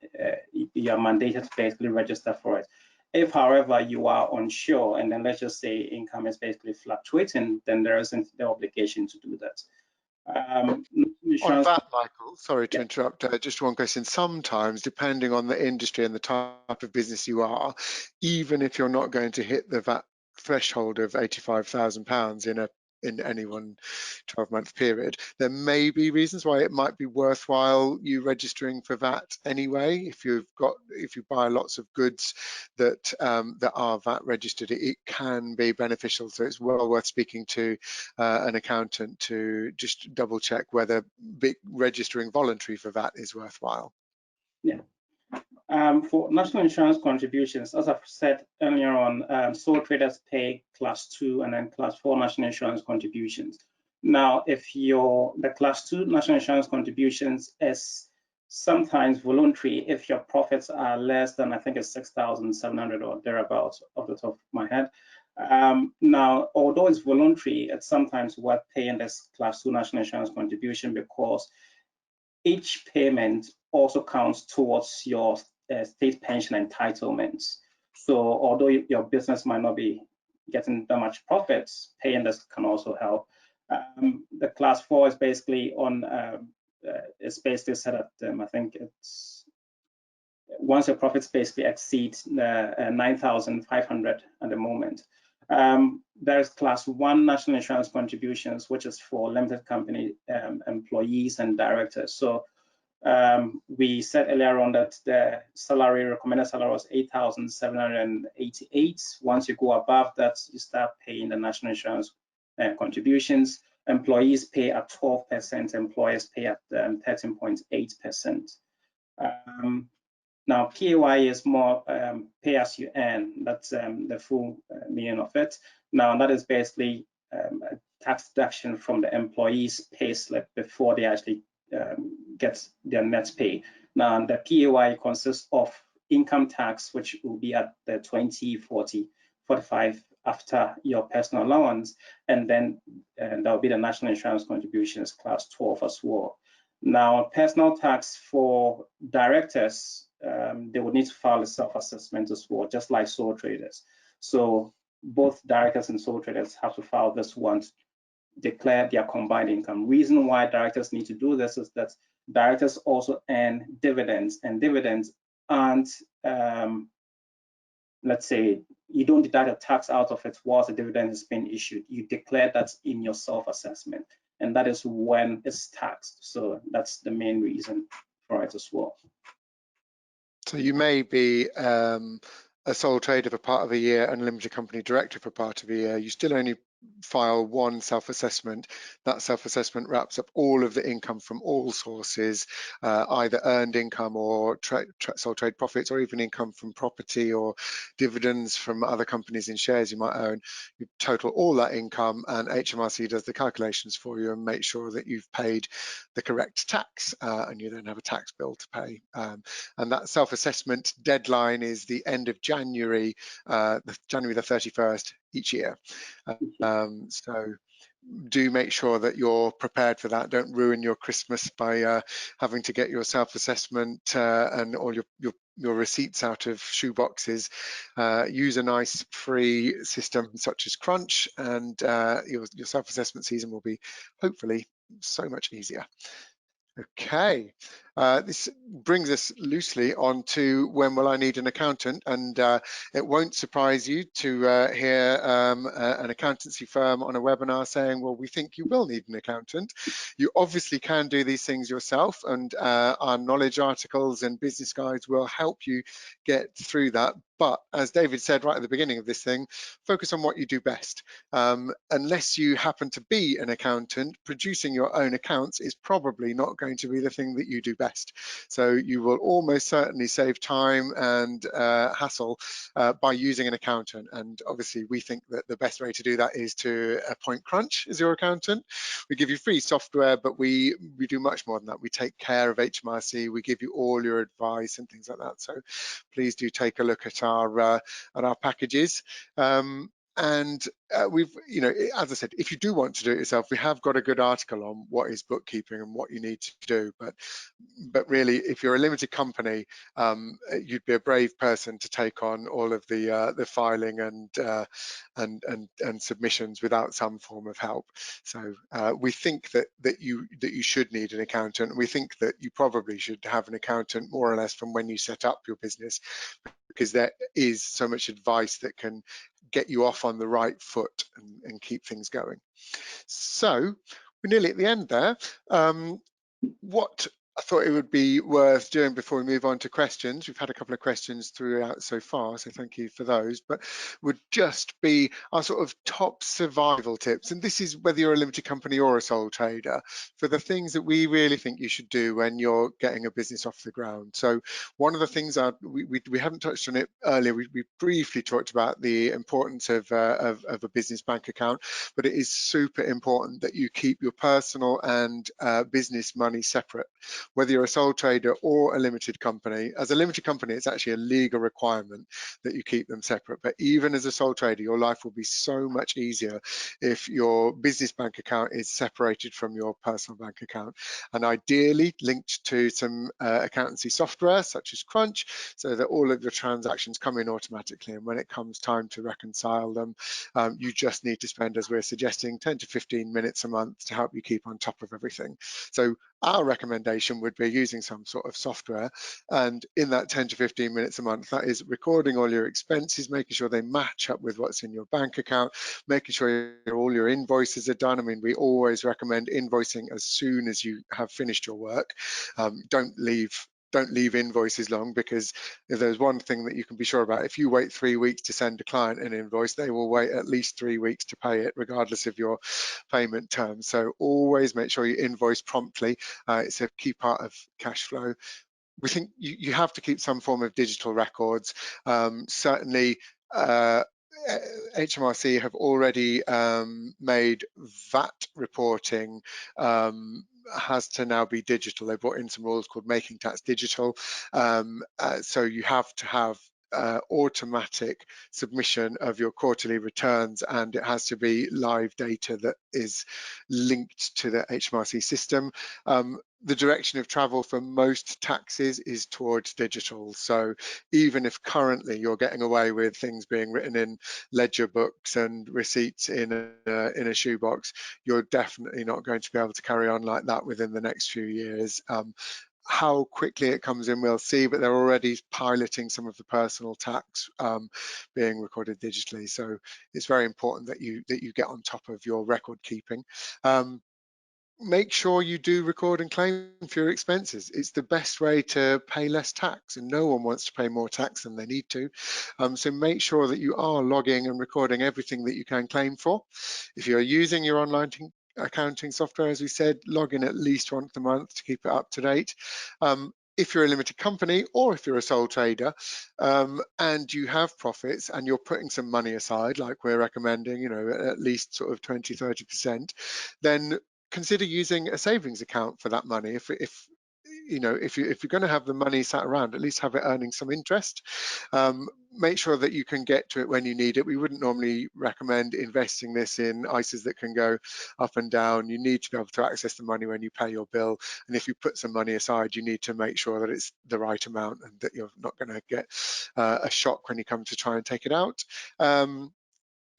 you're mandated to basically register for it. If, however, you are unsure, and then let's just say income is basically fluctuating, then there isn't the obligation to do that. On that, Michael, sorry to interrupt, just one question. Sometimes, depending on the industry and the type of business you are, even if you're not going to hit the VAT threshold of £85,000 in a in any one 12-month period. There may be reasons why it might be worthwhile you registering for VAT anyway. If you buy lots of goods that that are VAT registered, it can be beneficial. So it's well worth speaking to an accountant to just double check whether registering voluntary for VAT is worthwhile. Yeah. For national insurance contributions, as I've said earlier on, sole traders pay class 2 and then class 4 national insurance contributions. Now, if the class 2 national insurance contributions is sometimes voluntary if your profits are less than, I think it's 6,700 or thereabouts off the top of my head. Now, although it's voluntary, it's sometimes worth paying this class 2 national insurance contribution because each payment also counts towards your state pension entitlements. So although your business might not be getting that much profits, paying this can also help. The class 4 is basically it's basically set at, I think it's, once your profits basically exceed 9,500 at the moment. There's class 1 national insurance contributions, which is for limited company employees and directors. So we said earlier on that the recommended salary was 8,788. Once you go above that, you start paying the national insurance contributions. Employees pay at 12%, employers pay at 13.8%. Now, PAYE is more pay as you earn. That's the full meaning of it. Now, that is basically a tax deduction from the employee's pay slip before they actually get their net pay. Now, the PAYE consists of income tax, which will be at the 20, 40, 45 after your personal allowance, and then that will be the national insurance contributions, class 12 as well. Now, personal tax for directors, they would need to file a self-assessment as well, just like sole traders. So both directors and sole traders have to file this one, declare their combined income. Reason why directors need to do this is that directors also earn dividends, and dividends aren't, let's say, you don't deduct a tax out of it whilst the dividend is being issued. You declare that in your self-assessment, and that is when it's taxed. So that's the main reason for it as well. So you may be a sole trader for part of a year and a limited company director for part of a year. You still only file one self-assessment. That self-assessment wraps up all of the income from all sources, either earned income or sole trade profits, or even income from property or dividends from other companies and shares you might own. You total all that income, and HMRC does the calculations for you and make sure that you've paid the correct tax, and you then have a tax bill to pay. And that self-assessment deadline is the end of January, January the 31st each year. So do make sure that you're prepared for that. Don't ruin your Christmas by having to get your self-assessment and all your receipts out of shoeboxes. Use a nice free system such as Crunch, and your self-assessment season will be hopefully so much easier. Okay, this brings us loosely on to when will I need an accountant, and it won't surprise you to hear an accountancy firm on a webinar saying, well, we think you will need an accountant. You obviously can do these things yourself, and our knowledge articles and business guides will help you get through that. But as David said right at the beginning of this thing, focus on what you do best. Unless you happen to be an accountant, producing your own accounts is probably not going to be the thing that you do best. So you will almost certainly save time and hassle by using an accountant. And obviously we think that the best way to do that is to appoint Crunch as your accountant. We give you free software, but we do much more than that. We take care of HMRC, we give you all your advice and things like that. So please do take a look at our packages. And we've, you know, as I said, if you do want to do it yourself, we have got a good article on what is bookkeeping and what you need to do. But really, if you're a limited company, you'd be a brave person to take on all of the filing and submissions without some form of help. So we think that you should need an accountant. We think that you probably should have an accountant more or less from when you set up your business, because there is so much advice that can get you off on the right foot and keep things going. So we're nearly at the end there. What I thought it would be worth doing before we move on to questions, we've had a couple of questions throughout so far, so thank you for those, but would just be our sort of top survival tips. And this is whether you're a limited company or a sole trader, for the things that we really think you should do when you're getting a business off the ground. So one of the things we haven't touched on it earlier, we briefly talked about the importance of a business bank account, but it is super important that you keep your personal and business money separate. Whether you're a sole trader or a limited company. As a limited company, it's actually a legal requirement that you keep them separate. But even as a sole trader, your life will be so much easier if your business bank account is separated from your personal bank account, and ideally linked to some accountancy software such as Crunch, so that all of your transactions come in automatically. And when it comes time to reconcile them, you just need to spend, as we're suggesting, 10 to 15 minutes a month to help you keep on top of everything. So our recommendation would be using some sort of software, and in that 10 to 15 minutes a month, that is recording all your expenses, making sure they match up with what's in your bank account, making sure all your invoices are done. I mean, we always recommend invoicing as soon as you have finished your work. Don't leave invoices long, because if there's one thing that you can be sure about, if you wait 3 weeks to send a client an invoice, they will wait at least 3 weeks to pay it, regardless of your payment terms. So always make sure you invoice promptly. It's a key part of cash flow. We think you have to keep some form of digital records. Certainly, HMRC have already made VAT reporting has to now be digital. They brought in some rules called Making Tax Digital. So you have to have automatic submission of your quarterly returns, and it has to be live data that is linked to the HMRC system. The direction of travel for most taxes is towards digital. So even if currently you're getting away with things being written in ledger books and receipts in a shoebox, you're definitely not going to be able to carry on like that within the next few years. How quickly it comes in, we'll see, but they're already piloting some of the personal tax being recorded digitally. So it's very important that you get on top of your record keeping. Make sure you do record and claim for your expenses. It's the best way to pay less tax, and no one wants to pay more tax than they need to. So make sure that you are logging and recording everything that you can claim for. If you're using your online accounting software, as we said, log in at least once a month to keep it up to date. If you're a limited company, or if you're a sole trader and you have profits and you're putting some money aside, like we're recommending, at least sort of 20–30%, then consider using a savings account for that money. If you're going to have the money sat around, at least have it earning some interest. Make sure that you can get to it when you need it. We wouldn't normally recommend investing this in ISAs that can go up and down. You need to be able to access the money when you pay your bill. And if you put some money aside, you need to make sure that it's the right amount and that you're not going to get a shock when you come to try and take it out.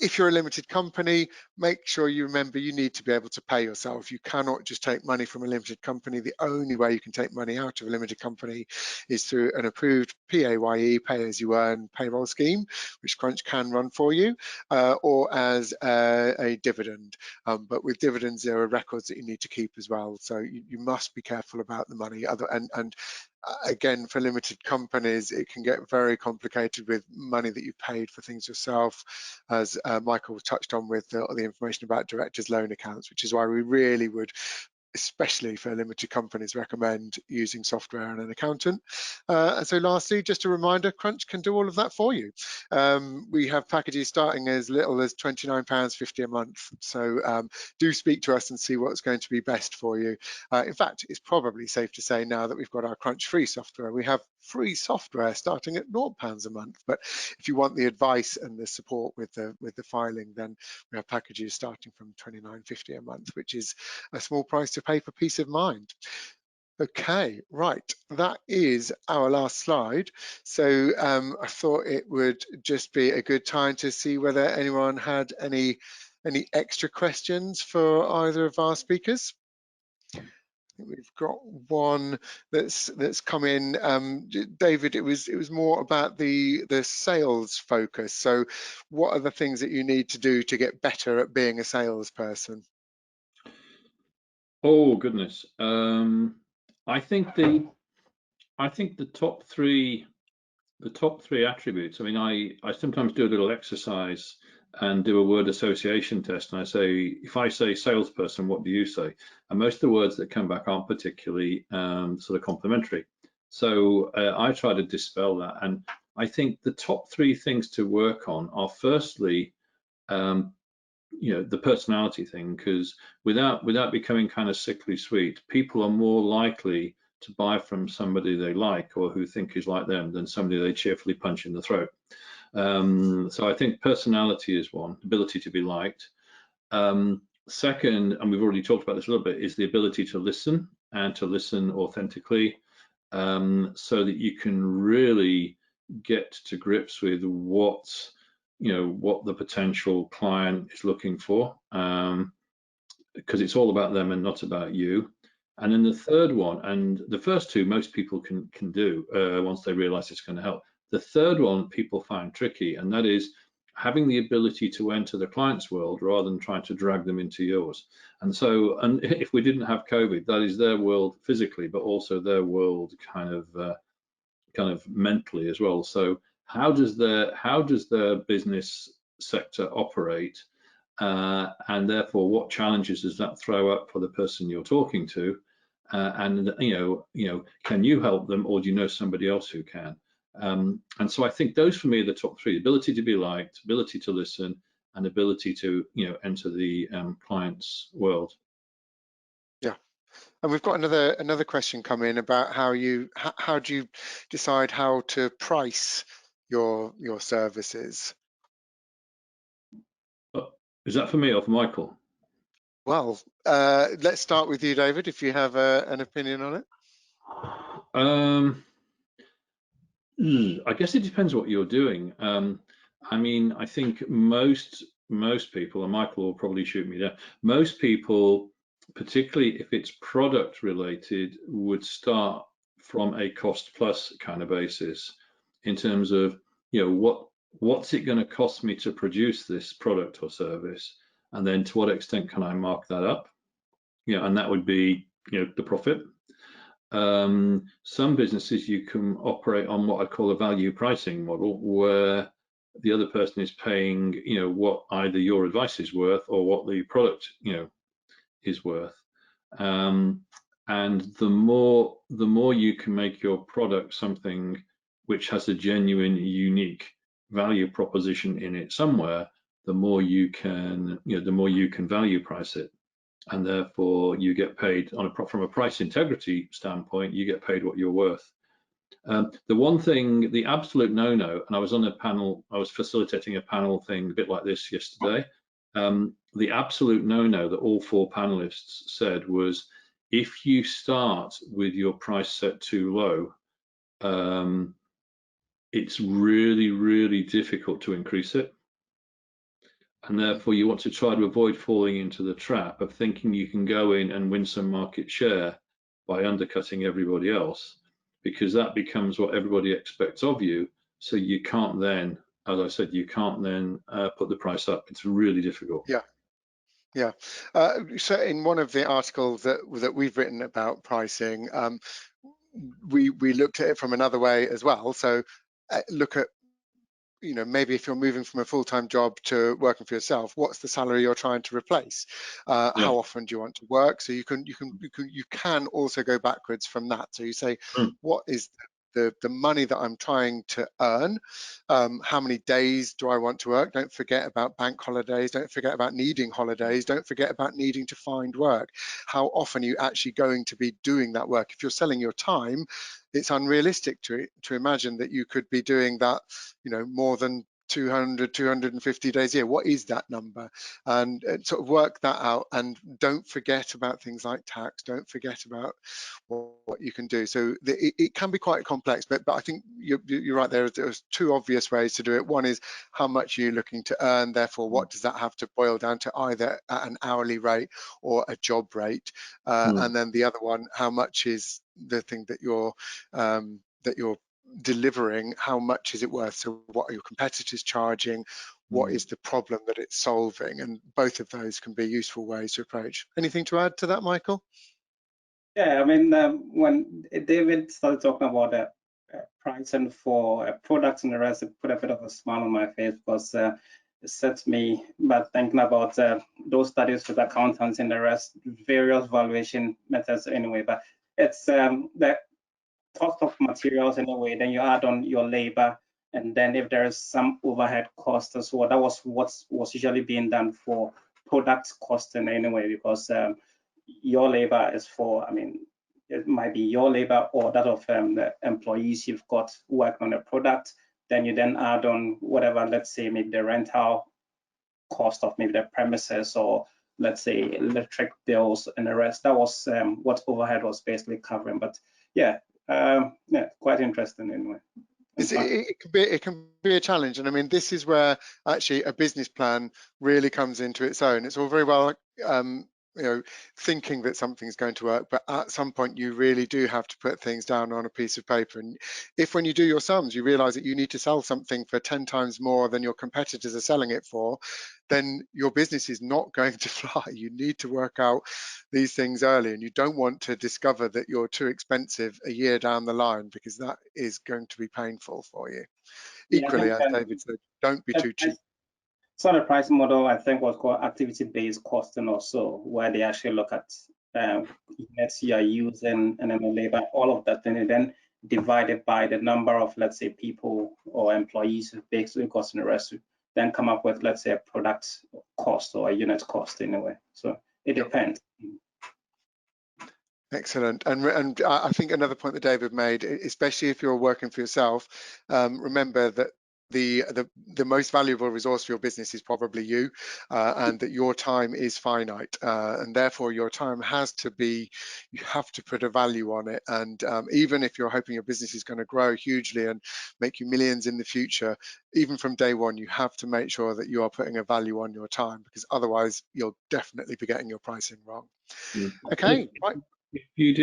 If you're a limited company, make sure you remember you need to be able to pay yourself. You cannot just take money from a limited company. The only way you can take money out of a limited company is through an approved PAYE, pay-as-you-earn payroll scheme, which Crunch can run for you, or as a dividend. But with dividends, there are records that you need to keep as well. So you must be careful about the money. Again, for limited companies, it can get very complicated with money that you paid for things yourself, as Michael touched on with the information about directors' loan accounts, which is why we really would, especially for limited companies, recommend using software and an accountant. And so lastly, just a reminder, Crunch can do all of that for you. We have packages starting as little as £29.50 a month. So do speak to us and see what's going to be best for you. In fact, it's probably safe to say now that we've got our Crunch free software, we have free software starting at £0 a month. But if you want the advice and the support with the filing, then we have packages starting from £29.50 a month, which is a small price to pay for peace of mind. Okay, right, that is our last slide. So I thought it would just be a good time to see whether anyone had any extra questions for either of our speakers. I We've got one that's come in. David, it was more about the sales focus. So what are the things that you need to do to get better at being a salesperson? Oh goodness. I think the top three attributes. I mean, I sometimes do a little exercise and do a word association test, and I say, if I say salesperson, what do you say? And most of the words that come back aren't particularly sort of complimentary. So I try to dispel that, and I think the top three things to work on are, firstly, the personality thing, because without becoming kind of sickly sweet, people are more likely to buy from somebody they like or who think is like them than somebody they cheerfully punch in the throat. So I think personality is one, ability to be liked. Second, and we've already talked about this a little bit, is the ability to listen, and to listen authentically, so that you can really get to grips with what the potential client is looking for, because it's all about them and not about you. And then the third one, and the first two most people can do once they realize it's going to help. The third one people find tricky, and that is having the ability to enter the client's world rather than trying to drag them into yours. And so, and if we didn't have COVID, that is their world physically, but also their world kind of mentally as well. So how does their business sector operate, and therefore what challenges does that throw up for the person you're talking to, and can you help them, or do you know somebody else who can? And so I think those for me are the top three: ability to be liked, ability to listen, and ability to enter the client's world. Yeah. And we've got another question come in about how do you decide how to price your services? Is that for me or for Michael? Well, let's start with you, David, if you have an opinion on it. I guess it depends what you're doing. I mean, I think most people, and Michael will probably shoot me there, most people, particularly if it's product related, would start from a cost plus kind of basis in terms of, what's it going to cost me to produce this product or service, and then to what extent can I mark that up? And that would be, the profit. Some businesses you can operate on what I call a value pricing model, where the other person is paying, what either your advice is worth or what the product, is worth. And the more you can make your product something which has a genuine, unique value proposition in it somewhere, the more you can value price it. And therefore you get paid from a price integrity standpoint, you get paid what you're worth. The one thing, the absolute no-no, and I was on a panel, I was facilitating a panel thing a bit like this yesterday. The absolute no-no that all four panelists said was, if you start with your price set too low, it's really, really difficult to increase it. And therefore you want to try to avoid falling into the trap of thinking you can go in and win some market share by undercutting everybody else, because that becomes what everybody expects of you. So you can't then, as I said, put the price up. It's really difficult. Yeah. So in one of the articles that we've written about pricing, we looked at it from another way as well. So look at, maybe if you're moving from a full-time job to working for yourself, what's the salary you're trying to replace? How often do you want to work? So you can also go backwards from that. So you say, what is the money that I'm trying to earn? How many days do I want to work? Don't forget about bank holidays. Don't forget about needing holidays. Don't forget about needing to find work. How often are you actually going to be doing that work? If you're selling your time, it's unrealistic to imagine that you could be doing that, more than 200, 250 days a year. What is that number? And sort of work that out, and don't forget about things like tax. Don't forget about what you can do. So it can be quite complex, but I think you're right. There's two obvious ways to do it. One is how much you're looking to earn. Therefore, what does that have to boil down to, either at an hourly rate or a job rate? And then the other one, how much is the thing that you're delivering, how much is it worth? So what are your competitors charging? What is the problem that it's solving? And both of those can be useful ways to approach. Anything to add to that, Michael? Yeah, I mean, when David started talking about pricing for products and the rest, it put a bit of a smile on my face, because it sets me back thinking about those studies with accountants and the rest, various valuation methods anyway. But it's the cost of materials in a way, then you add on your labor, and then if there is some overhead cost as well. That was what was usually being done for product costing anyway, because your labor is for, I mean, it might be your labor or that of the employees you've got working on a product. Then you then add on whatever, let's say maybe the rental cost of maybe the premises, or let's say electric bills and the rest. That was what overhead was basically covering. But yeah, quite interesting anyway. It can be a challenge, and I mean, this is where actually a business plan really comes into its own. It's all very well thinking that something's going to work, but at some point you really do have to put things down on a piece of paper. And if, when you do your sums, you realize that you need to sell something for 10 times more than your competitors are selling it for, then your business is not going to fly. You need to work out these things early, and you don't want to discover that you're too expensive a year down the line, because that is going to be painful for you. Equally, as David said, don't be too cheap. So the pricing model, I think, was called activity-based costing also, where they actually look at units you are using and then the labor, all of that, and then divide it by the number of, let's say, people or employees who basically cost in the rest, then come up with, let's say, a product cost or a unit cost in a way. So it depends. Excellent. And I think another point that David made, especially if you're working for yourself, remember that the most valuable resource for your business is probably you, and that your time is finite, and therefore your time has to be, you have to put a value on it. And even if you're hoping your business is going to grow hugely and make you millions in the future, even from day one, you have to make sure that you are putting a value on your time, because otherwise you'll definitely be getting your pricing wrong. Okay, right. If you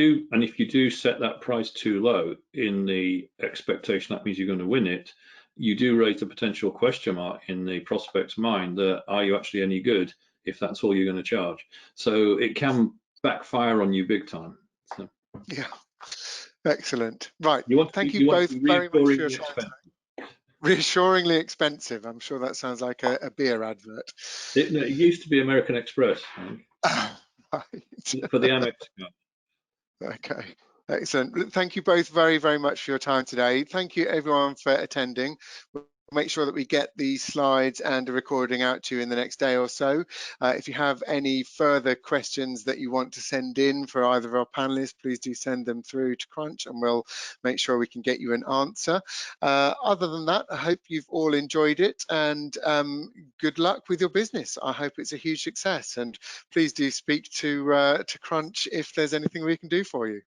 do set that price too low in the expectation that means you're going to win it, you do raise the potential question mark in the prospect's mind that, are you actually any good if that's all you're going to charge? So it can backfire on you big time. So. Yeah, excellent. Right, thank you both both very much for your time. Reassuringly expensive. I'm sure that sounds like a beer advert. It used to be American Express, I think. Right. For the Amex card. Okay, excellent. Thank you both very, very much for your time today. Thank you everyone for attending. We'll make sure that we get these slides and a recording out to you in the next day or so. If you have any further questions that you want to send in for either of our panelists, please do send them through to Crunch and we'll make sure we can get you an answer. Other than that, I hope you've all enjoyed it, and good luck with your business. I hope it's a huge success, and please do speak to Crunch if there's anything we can do for you.